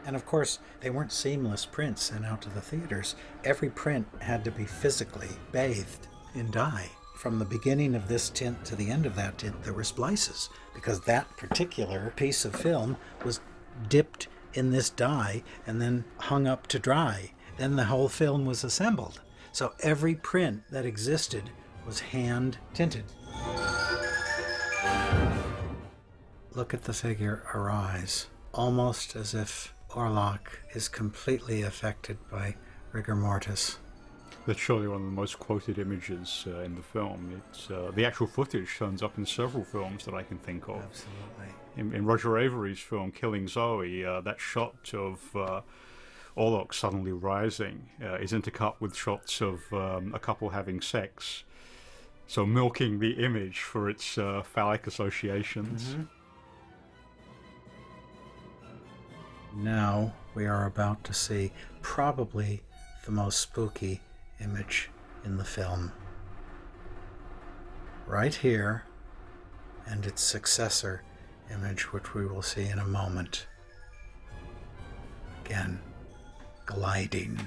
And of course, they weren't seamless prints sent out to the theaters. Every print had to be physically bathed in dye. From the beginning of this tint to the end of that tint, there were splices, because that particular piece of film was dipped in this dye and then hung up to dry. Then the whole film was assembled. So every print that existed was hand tinted. Look at the figure arise, almost as if Orlok is completely affected by rigor mortis. That's surely one of the most quoted images in the film. It's the actual footage turns up in several films that I can think of. Absolutely. In Roger Avary's film Killing Zoe, that shot of Orlok suddenly rising is intercut with shots of a couple having sex, so milking the image for its phallic associations. Mm-hmm. Now we are about to see probably the most spooky image in the film. Right here, and its successor image, which we will see in a moment. Again, gliding.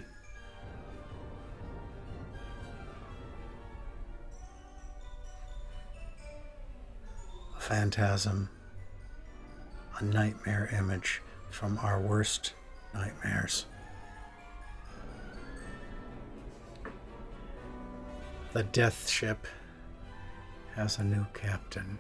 A phantasm, a nightmare image from our worst nightmares. The death ship has a new captain.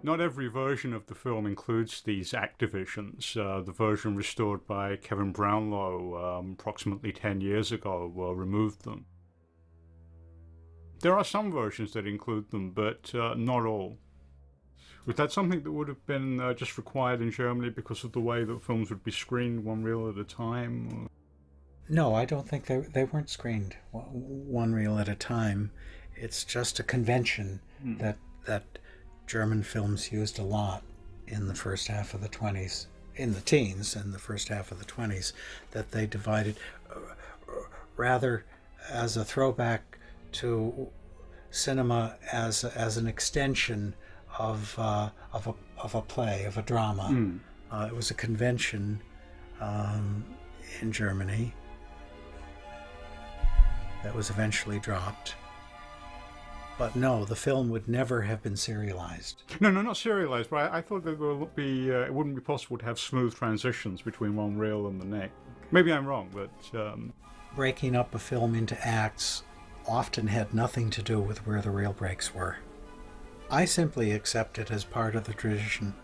Not every version of the film includes these Activisions. The version restored by Kevin Brownlow approximately 10 years ago removed them. There are some versions that include them, but not all. Was that something that would have been just required in Germany because of the way that films would be screened one reel at a time? No, I don't think they weren't screened one reel at a time. It's just a convention that German films used a lot in the first half of the 20s, in the teens and the first half of the 20s, that they divided rather as a throwback to cinema as an extension of a play, of a drama. It was a convention in Germany that was eventually dropped. But no, the film would never have been serialized. No, not serialized, but I thought that it wouldn't be possible to have smooth transitions between one reel and the next. Maybe I'm wrong, but... Breaking up a film into acts often had nothing to do with where the reel breaks were. I simply accept it as part of the tradition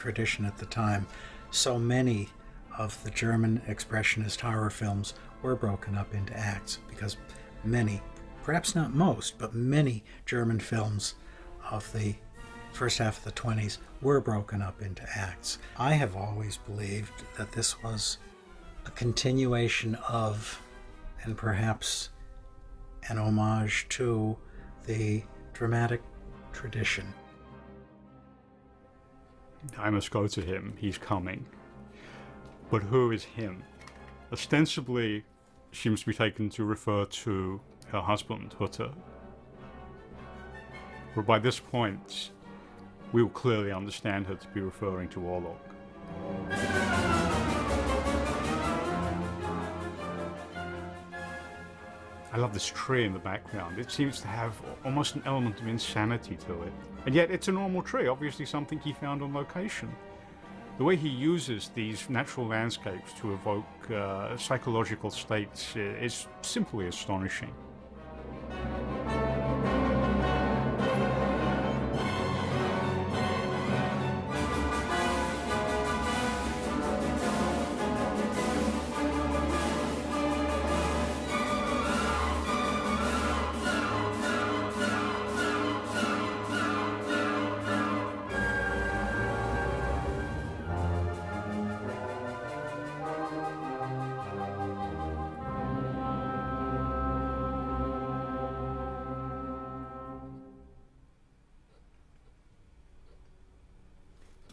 at the time. So many of the German expressionist horror films were broken up into acts because many, perhaps not most, but many German films of the first half of the 20s were broken up into acts. I have always believed that this was a continuation of, and perhaps an homage to, the dramatic tradition. I must go to him. He's coming. But who is him? Ostensibly, she must be taken to refer to her husband, Hutter. But by this point, we will clearly understand her to be referring to Orlok. I love this tree in the background. It seems to have almost an element of insanity to it. And yet it's a normal tree, obviously something he found on location. The way he uses these natural landscapes to evoke psychological states is simply astonishing.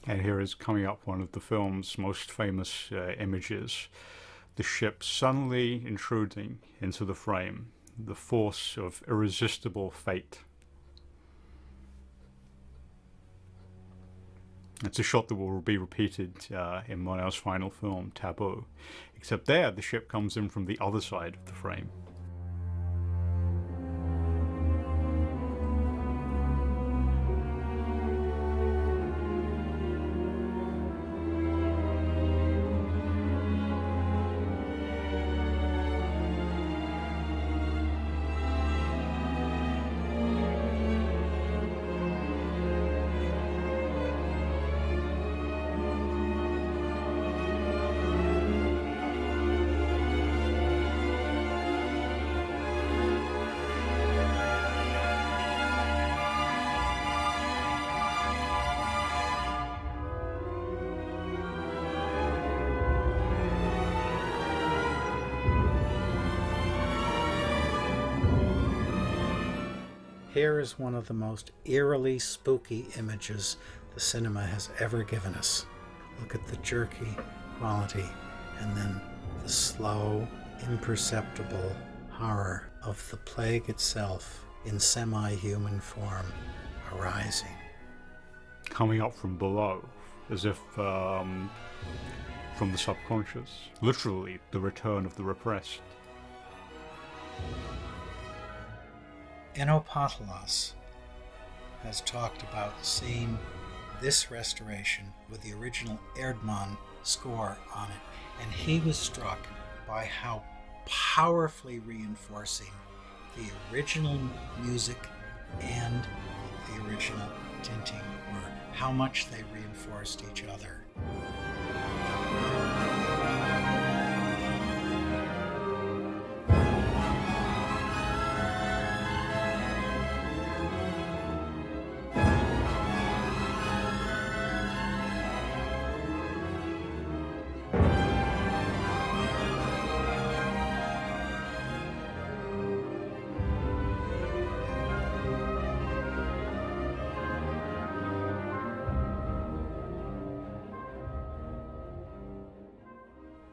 And here is coming up one of the film's most famous images. The ship suddenly intruding into the frame. The force of irresistible fate. It's a shot that will be repeated in Murnau's final film, Taboo. Except there, the ship comes in from the other side of the frame. Here is one of the most eerily spooky images the cinema has ever given us. Look at the jerky quality and then the slow, imperceptible horror of the plague itself in semi-human form arising. Coming up from below, as if from the subconscious. Literally, the return of the repressed. Enno Patelas has talked about seeing this restoration with the original Erdmann score on it, and he was struck by how powerfully reinforcing the original music and the original tinting were. how much they reinforced each other.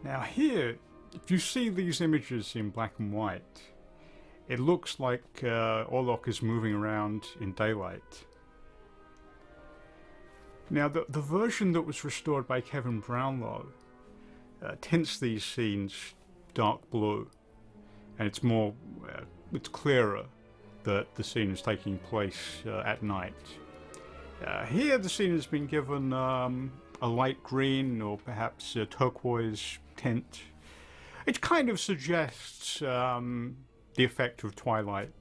Now here, if you see these images in black and white, it looks like Orlok is moving around in daylight. Now the version that was restored by Kevin Brownlow tints these scenes dark blue, and it's more, it's clearer that the scene is taking place at night. Here the scene has been given a light green or perhaps a turquoise tint. It kind of suggests the effect of twilight.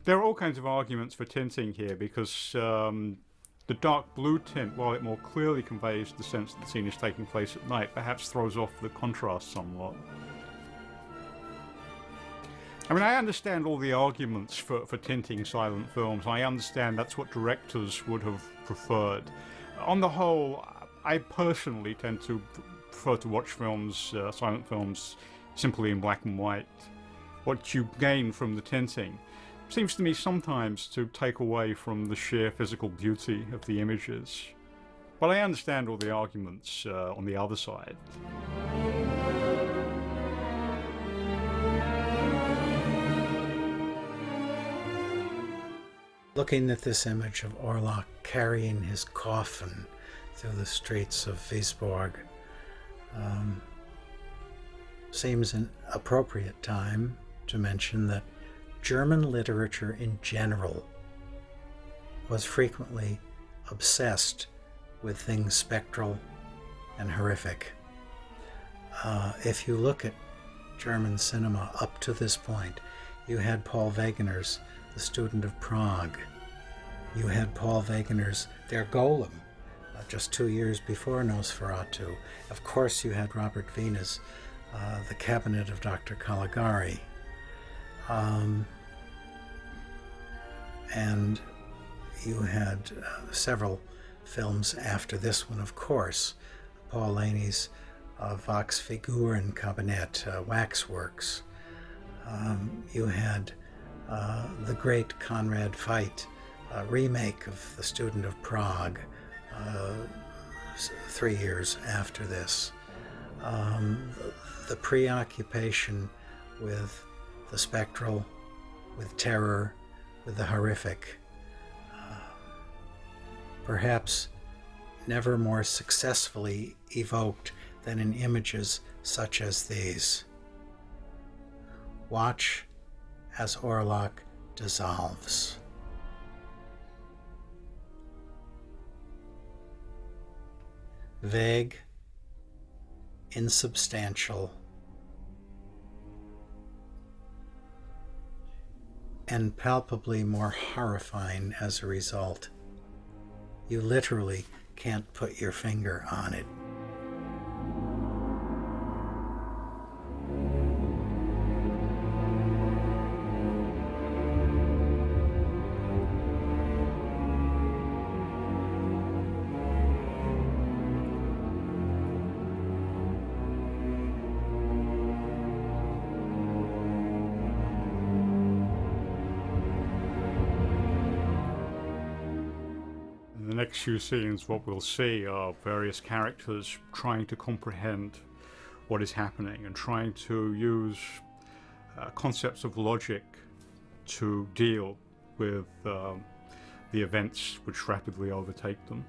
There are all kinds of arguments for tinting here because the dark blue tint, while it more clearly conveys the sense that the scene is taking place at night, perhaps throws off the contrast somewhat. I mean, I understand all the arguments for tinting silent films. I understand that's what directors would have preferred. On the whole, I personally tend to prefer to watch films, silent films, simply in black and white. What you gain from the tinting seems to me sometimes to take away from the sheer physical beauty of the images. But I understand all the arguments on the other side. Looking at this image of Orlok carrying his coffin through the streets of Visborg seems an appropriate time to mention that German literature in general was frequently obsessed with things spectral and horrific. If you look at German cinema up to this point, you had Paul Wegener's The Student of Prague. You had Paul Wegener's Der Golem, just 2 years before Nosferatu. Of course, you had Robert Wiener's The Cabinet of Dr. Caligari. And you had several films after this one, of course. Paul Laney's Vox Figuren Kabinett, Waxworks. You had the great Conrad Veidt remake of The Student of Prague 3 years after this. The preoccupation with the spectral, with terror, with the horrific, perhaps never more successfully evoked than in images such as these. Watch as Orlok dissolves. Vague, insubstantial, and palpably more horrifying as a result. You literally can't put your finger on it. The next few scenes, what we'll see are various characters trying to comprehend what is happening and trying to use concepts of logic to deal with the events which rapidly overtake them.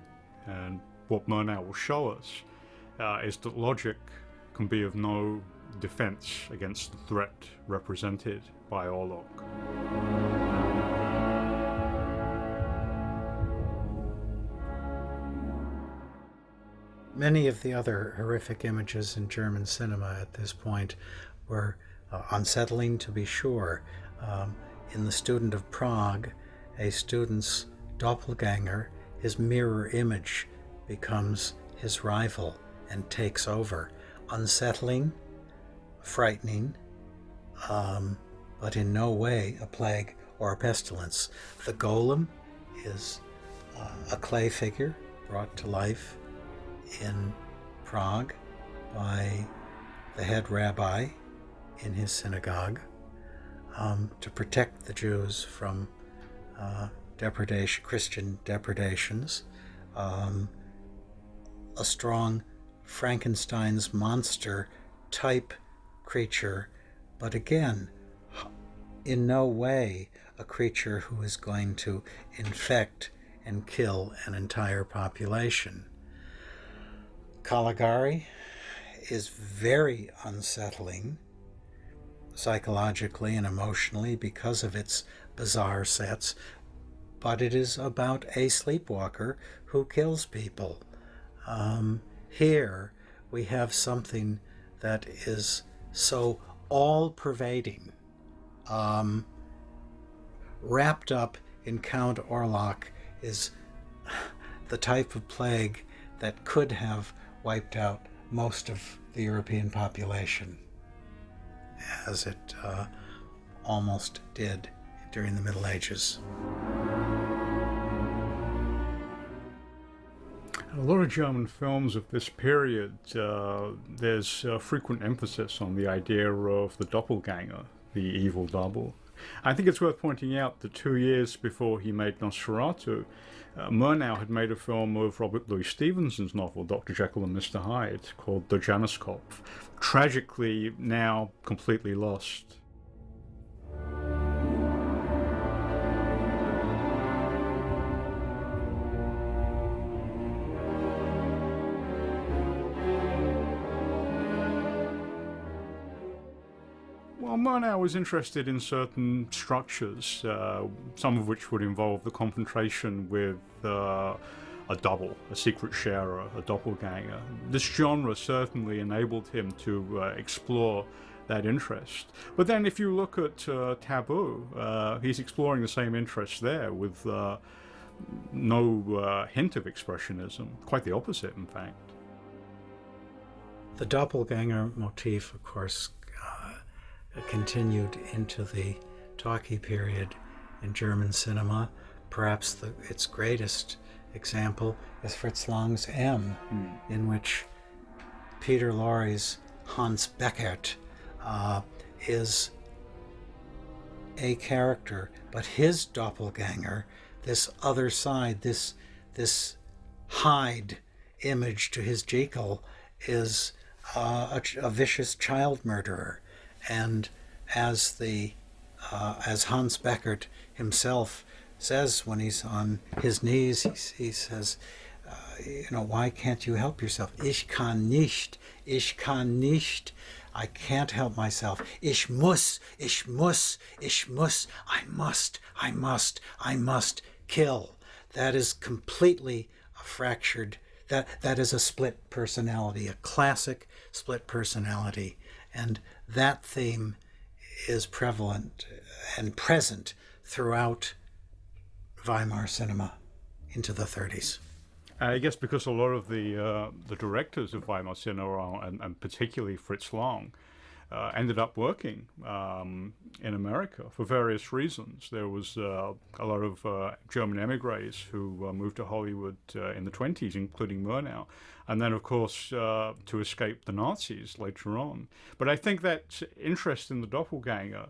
And what Murnau will show us is that logic can be of no defense against the threat represented by Orlok. Many of the other horrific images in German cinema at this point were unsettling, to be sure. In The Student of Prague, a student's doppelganger, his mirror image, becomes his rival and takes over. Unsettling, frightening, but in no way a plague or a pestilence. The golem is a clay figure brought to life in Prague by the head rabbi in his synagogue to protect the Jews from Christian depredations. A strong Frankenstein's monster type creature, but again, in no way a creature who is going to infect and kill an entire population. Caligari is very unsettling psychologically and emotionally because of its bizarre sets, but it is about a sleepwalker who kills people. Here we have something that is so all-pervading, wrapped up in Count Orlok is the type of plague that could have wiped out most of the European population, as it almost did during the Middle Ages. A lot of German films of this period, there's frequent emphasis on the idea of the doppelganger, the evil double. I think it's worth pointing out that 2 years before he made Nosferatu, Murnau had made a film of Robert Louis Stevenson's novel, Dr. Jekyll and Mr. Hyde, called Der Januskopf, tragically now completely lost. Well, Murnau was interested in certain structures, some of which would involve the confrontation with a double, a secret sharer, a doppelganger. This genre certainly enabled him to explore that interest. But then if you look at Taboo, he's exploring the same interest there with no hint of expressionism, quite the opposite, in fact. The doppelganger motif, of course, continued into the talkie period in German cinema. Perhaps its greatest example is Fritz Lang's M, in which Peter Lorre's Hans Beckert is a character, but his doppelganger, this other side, this Hyde image to his Jekyll, is a vicious child murderer. And as Hans Beckert himself says when he's on his knees, he says, why can't you help yourself? Ich kann nicht, I can't help myself. Ich muss, I must kill. That is completely a fractured, that is a split personality, a classic split personality. And that theme is prevalent and present throughout Weimar cinema into the 30s. I guess because a lot of the directors of Weimar cinema, and particularly Fritz Lang, ended up working in America for various reasons. There was a lot of German emigres who moved to Hollywood in the 20s, including Murnau, and then, of course, to escape the Nazis later on. But I think that interest in the doppelganger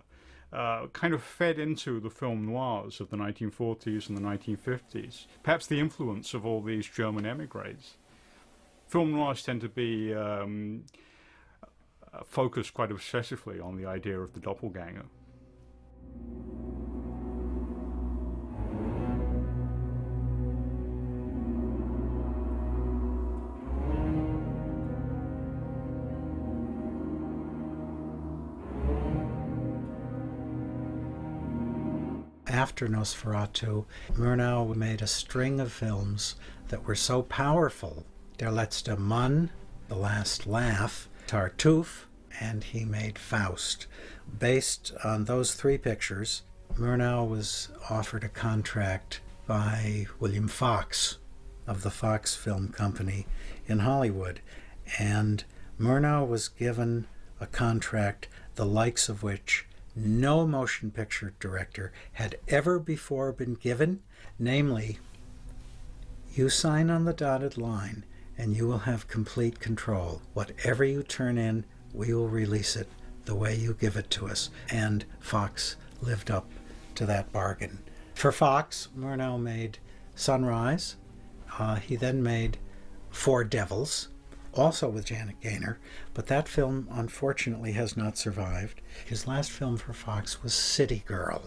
kind of fed into the film noirs of the 1940s and the 1950s, perhaps the influence of all these German emigres. Film noirs tend to be focused quite obsessively on the idea of the doppelganger. After Nosferatu, Murnau made a string of films that were so powerful. Der letzte Mann, The Last Laugh, Tartuffe, and he made Faust. Based on those three pictures, Murnau was offered a contract by William Fox of the Fox Film Company in Hollywood. And Murnau was given a contract the likes of which no motion picture director had ever before been given, namely, you sign on the dotted line and you will have complete control. Whatever you turn in, we will release it the way you give it to us. And Fox lived up to that bargain. For Fox, Murnau made Sunrise. He then made Four Devils, also with Janet Gaynor, but that film unfortunately has not survived. His last film for Fox was City Girl,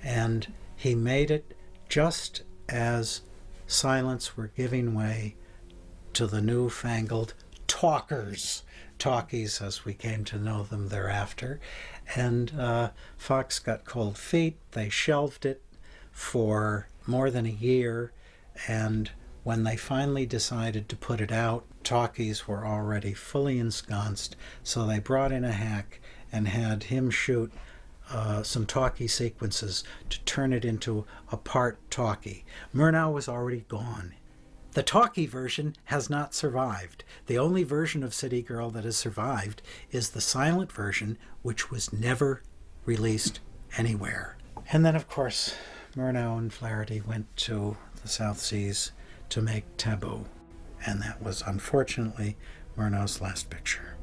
and he made it just as silents were giving way to the newfangled talkies as we came to know them thereafter. And Fox got cold feet. They shelved it for more than a year, and when they finally decided to put it out, talkies were already fully ensconced, so they brought in a hack and had him shoot some talkie sequences to turn it into a part talkie. Murnau was already gone. The talkie version has not survived. The only version of City Girl that has survived is the silent version, which was never released anywhere. And then, of course, Murnau and Flaherty went to the South Seas to make Taboo, and that was unfortunately Murnau's last picture.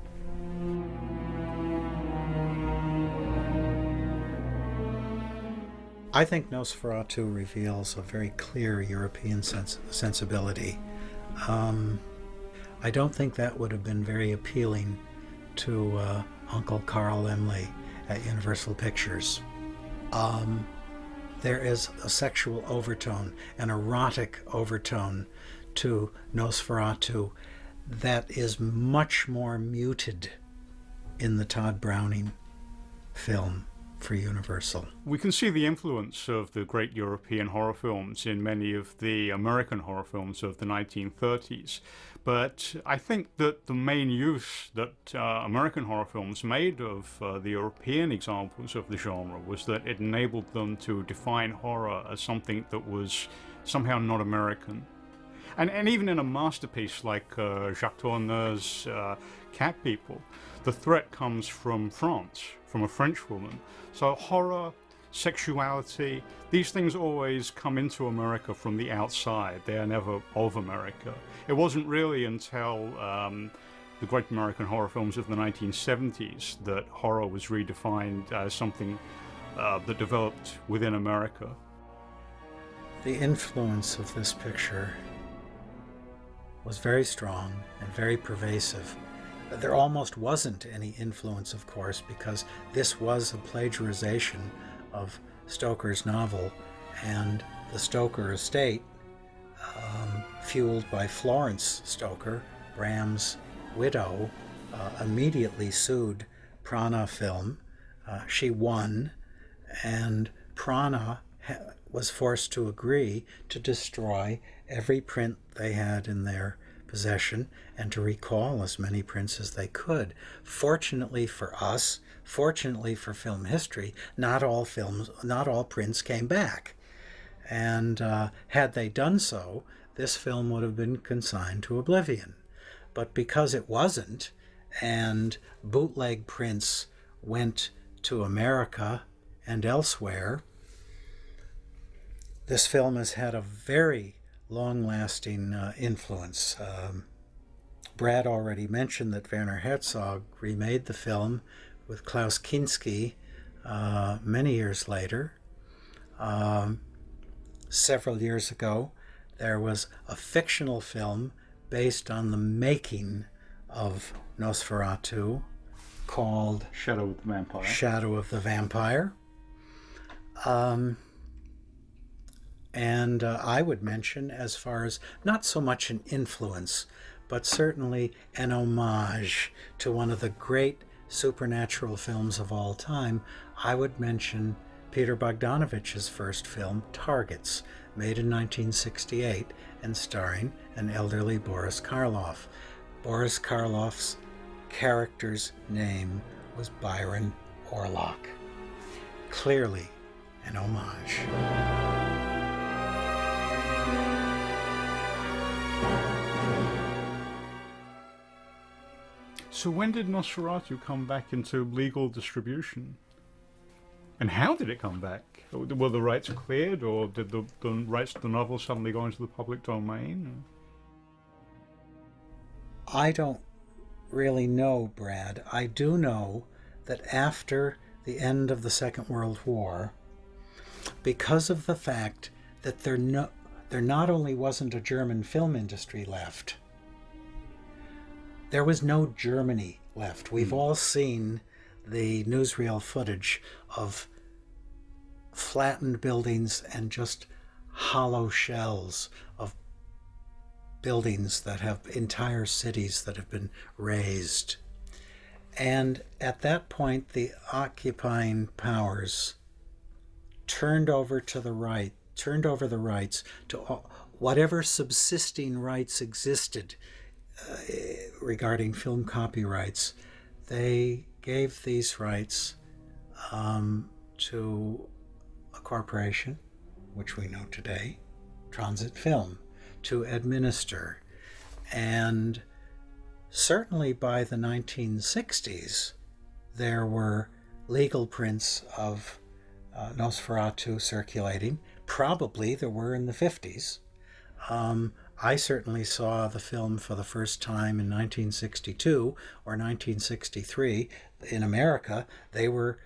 I think Nosferatu reveals a very clear European sensibility. I don't think that would have been very appealing to Uncle Carl Laemmle at Universal Pictures. There is a sexual overtone, an erotic overtone to Nosferatu that is much more muted in the Todd Browning film for Universal. We can see the influence of the great European horror films in many of the American horror films of the 1930s. But I think that the main use that American horror films made of the European examples of the genre was that it enabled them to define horror as something that was somehow not American. And even in a masterpiece like Jacques Tourneur's Cat People, the threat comes from France, from a French woman. So horror, sexuality, these things always come into America from the outside. They are never of America. It wasn't really until the great American horror films of the 1970s that horror was redefined as something that developed within America. The influence of this picture was very strong and very pervasive. There almost wasn't any influence, of course, because this was a plagiarization of Stoker's novel, and the Stoker estate, fueled by Florence Stoker, Bram's widow, immediately sued Prana Film. She won, and Prana was forced to agree to destroy every print they had in their possession and to recall as many prints as they could. Fortunately for us, fortunately for film history, not all prints came back. And had they done so, this film would have been consigned to oblivion. But because it wasn't, and bootleg prints went to America and elsewhere, this film has had a very long-lasting influence. Brad already mentioned that Werner Herzog remade the film with Klaus Kinski many years later. Several years ago, there was a fictional film based on the making of Nosferatu called Shadow of the Vampire. Shadow of the Vampire. And I would mention, as far as not so much an influence, but certainly an homage to one of the great supernatural films of all time, I would mention Peter Bogdanovich's first film, Targets, made in 1968 and starring an elderly Boris Karloff. Boris Karloff's character's name was Byron Orlock. Clearly an homage. So when did Nosferatu come back into legal distribution? And how did it come back? Were the rights cleared, or did the rights to the novel suddenly go into the public domain? I don't really know, Brad. I do know that after the end of the Second World War, because of the fact that there not only wasn't a German film industry left, there was no Germany left. We've all seen the newsreel footage of flattened buildings and just hollow shells of buildings that have entire cities that have been razed. And at that point, the occupying powers turned over the rights to whatever subsisting rights existed regarding film copyrights. They gave these rights to a corporation, which we know today, Transit Film, to administer. And certainly by the 1960s, there were legal prints of Nosferatu circulating. Probably there were in the 50s. I certainly saw the film for the first time in 1962 or 1963. In America, they were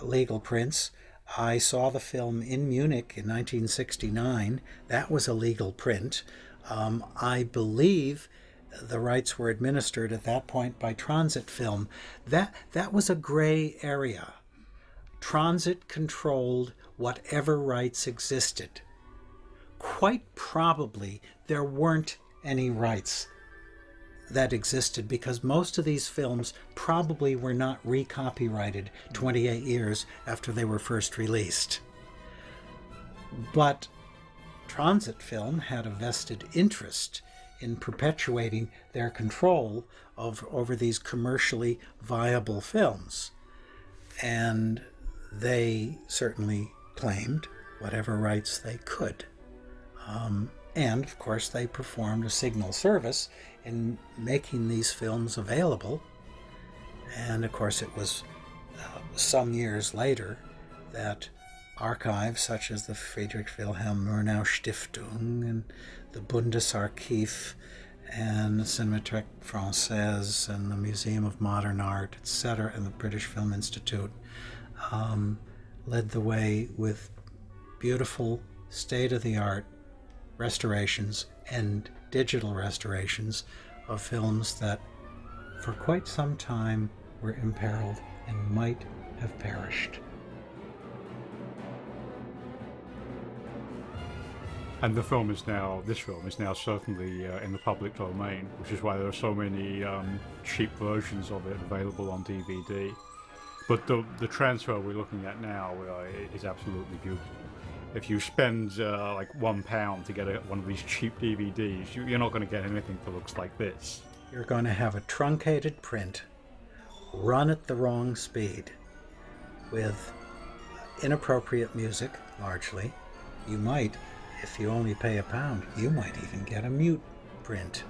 legal prints. I saw the film in Munich in 1969. That was a legal print. I believe the rights were administered at that point by Transit Film. That was a gray area. Transit controlled whatever rights existed. Quite probably there weren't any rights that existed because most of these films probably were not recopyrighted 28 years after they were first released. But Transit Film had a vested interest in perpetuating their control over these commercially viable films. And they certainly claimed whatever rights they could. And of course they performed a signal service in making these films available. And of course it was some years later that archives such as the Friedrich Wilhelm Murnau Stiftung and the Bundesarchiv and the Cinémathèque Française and the Museum of Modern Art, etc., and the British Film Institute led the way with beautiful state-of-the-art restorations and digital restorations of films that for quite some time were imperiled and might have perished. And this film is now certainly in the public domain, which is why there are so many cheap versions of it available on DVD. But the transfer we're looking at now is absolutely beautiful. If you spend like £1 to get one of these cheap DVDs, you're not going to get anything that looks like this. You're going to have a truncated print, run at the wrong speed, with inappropriate music, largely. You might, if you only pay £1, you might even get a mute print.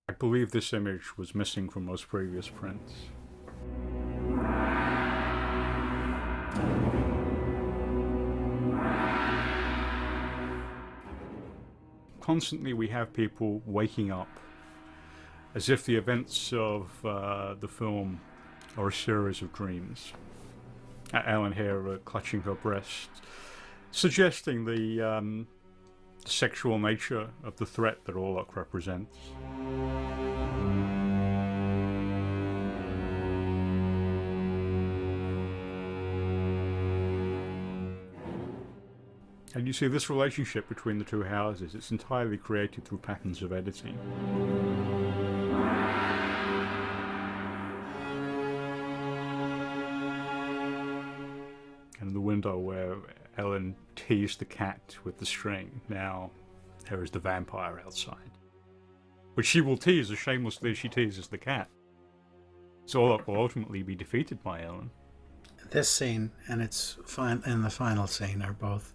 I believe this image was missing from most previous prints. Constantly we have people waking up as if the events of the film are a series of dreams. Ellen here clutching her breast, suggesting the sexual nature of the threat that Orlok represents. And you see this relationship between the two houses, it's entirely created through patterns of editing. And the window where Ellen teased the cat with the string, now there is the vampire outside. Which she will tease as shamelessly as she teases the cat. So Orlok will ultimately be defeated by Ellen. This scene and and the final scene are both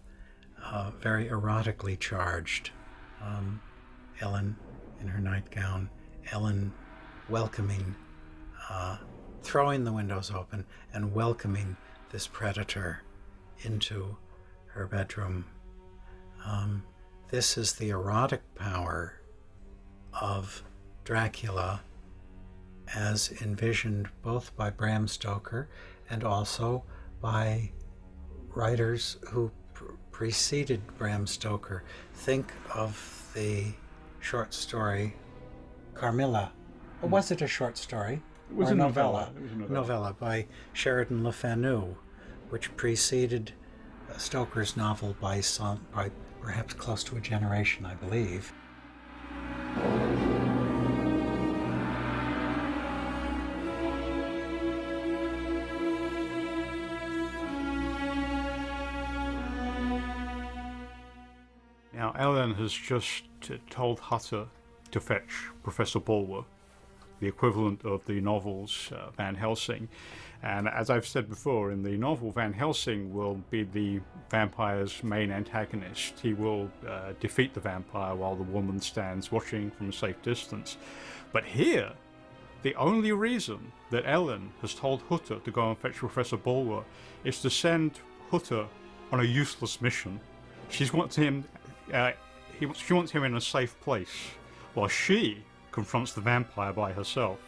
very erotically charged. Ellen in her nightgown, Ellen welcoming, throwing the windows open and welcoming this predator into her bedroom. This is the erotic power of Dracula as envisioned both by Bram Stoker and also by writers who preceded Bram Stoker. Think of the short story Carmilla. Or was it a short story? It was a novella. It was a novella by Sheridan Le Fanu, which preceded Stoker's novel by perhaps close to a generation, I believe. Now, Ellen has just told Hutter to fetch Professor Bulwer, the equivalent of the novel's Van Helsing. And as I've said before, in the novel, Van Helsing will be the vampire's main antagonist. He will defeat the vampire while the woman stands watching from a safe distance. But here, the only reason that Ellen has told Hutter to go and fetch Professor Bulwer is to send Hutter on a useless mission. She wants him in a safe place, while she confronts the vampire by herself.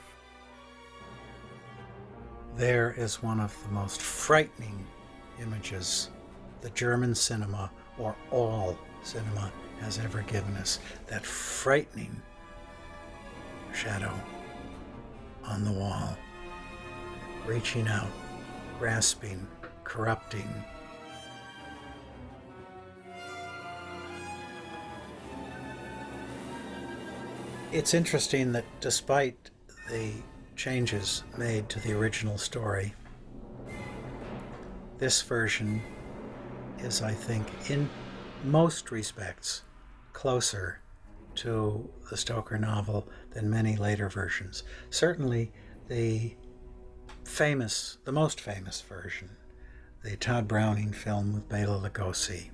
There is one of the most frightening images the German cinema, or all cinema, has ever given us. That frightening shadow on the wall, reaching out, grasping, corrupting. It's interesting that despite the changes made to the original story, this version is, I think, in most respects, closer to the Stoker novel than many later versions. Certainly the most famous version, the Todd Browning film with Bela Lugosi,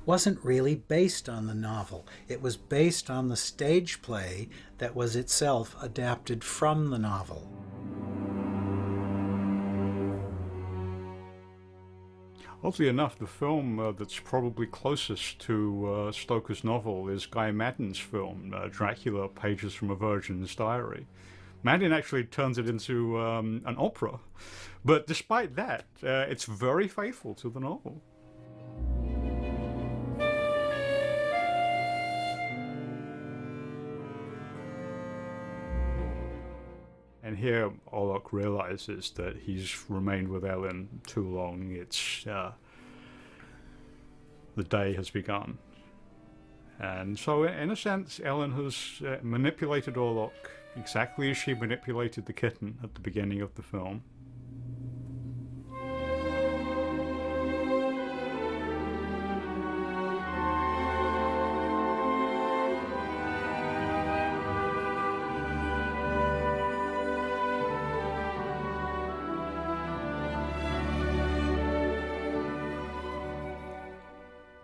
wasn't really based on the novel. It was based on the stage play that was itself adapted from the novel. Oddly enough, the film that's probably closest to Stoker's novel is Guy Maddin's film, Dracula, Pages from a Virgin's Diary. Maddin actually turns it into an opera, but despite that, it's very faithful to the novel. And here Orlok realizes that he's remained with Ellen too long. It's the day has begun. And so in a sense, Ellen has manipulated Orlok exactly as she manipulated the kitten at the beginning of the film.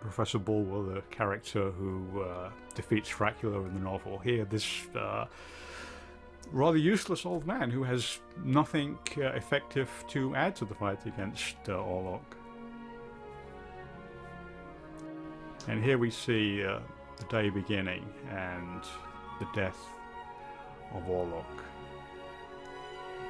Professor Bulwer, the character who defeats Dracula in the novel, here this rather useless old man who has nothing effective to add to the fight against Orlok. And here we see the day beginning and the death of Orlok.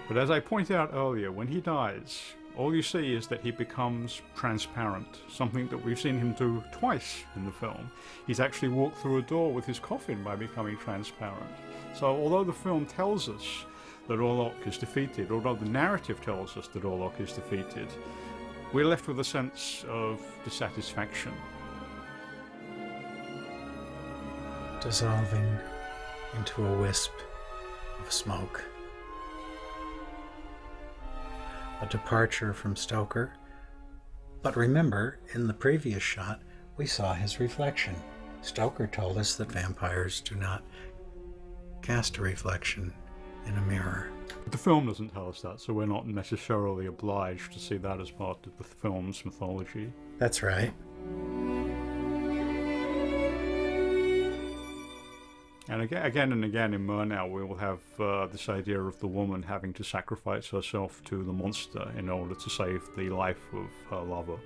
But as I pointed out earlier, when he dies, all you see is that he becomes transparent, something that we've seen him do twice in the film. He's actually walked through a door with his coffin by becoming transparent. So although the film tells us that Orlok is defeated, although the narrative tells us that Orlok is defeated, we're left with a sense of dissatisfaction. Dissolving into a wisp of smoke. A departure from Stoker. But remember, in the previous shot, we saw his reflection. Stoker told us that vampires do not cast a reflection in a mirror. The film doesn't tell us that, so we're not necessarily obliged to see that as part of the film's mythology. That's right. And again and again in Murnau, we will have this idea of the woman having to sacrifice herself to the monster in order to save the life of her lover.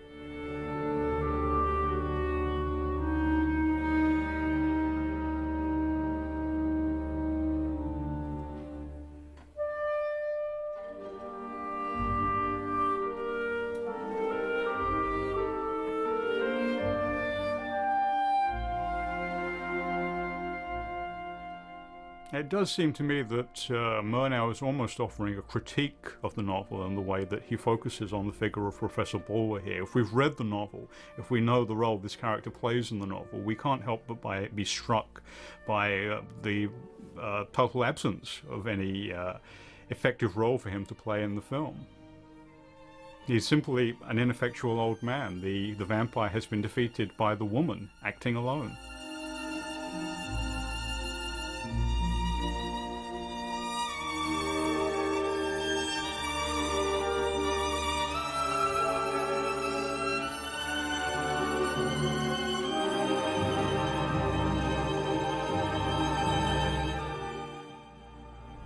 It does seem to me that Murnau is almost offering a critique of the novel in the way that he focuses on the figure of Professor Bulwer here. If we've read the novel, if we know the role this character plays in the novel, we can't help but be struck by the total absence of any effective role for him to play in the film. He's simply an ineffectual old man. The vampire has been defeated by the woman acting alone.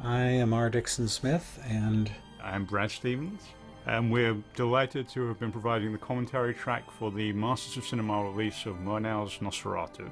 I am R. Dixon Smith, and I'm Brad Stevens, and we're delighted to have been providing the commentary track for the Masters of Cinema release of Murnau's Nosferatu.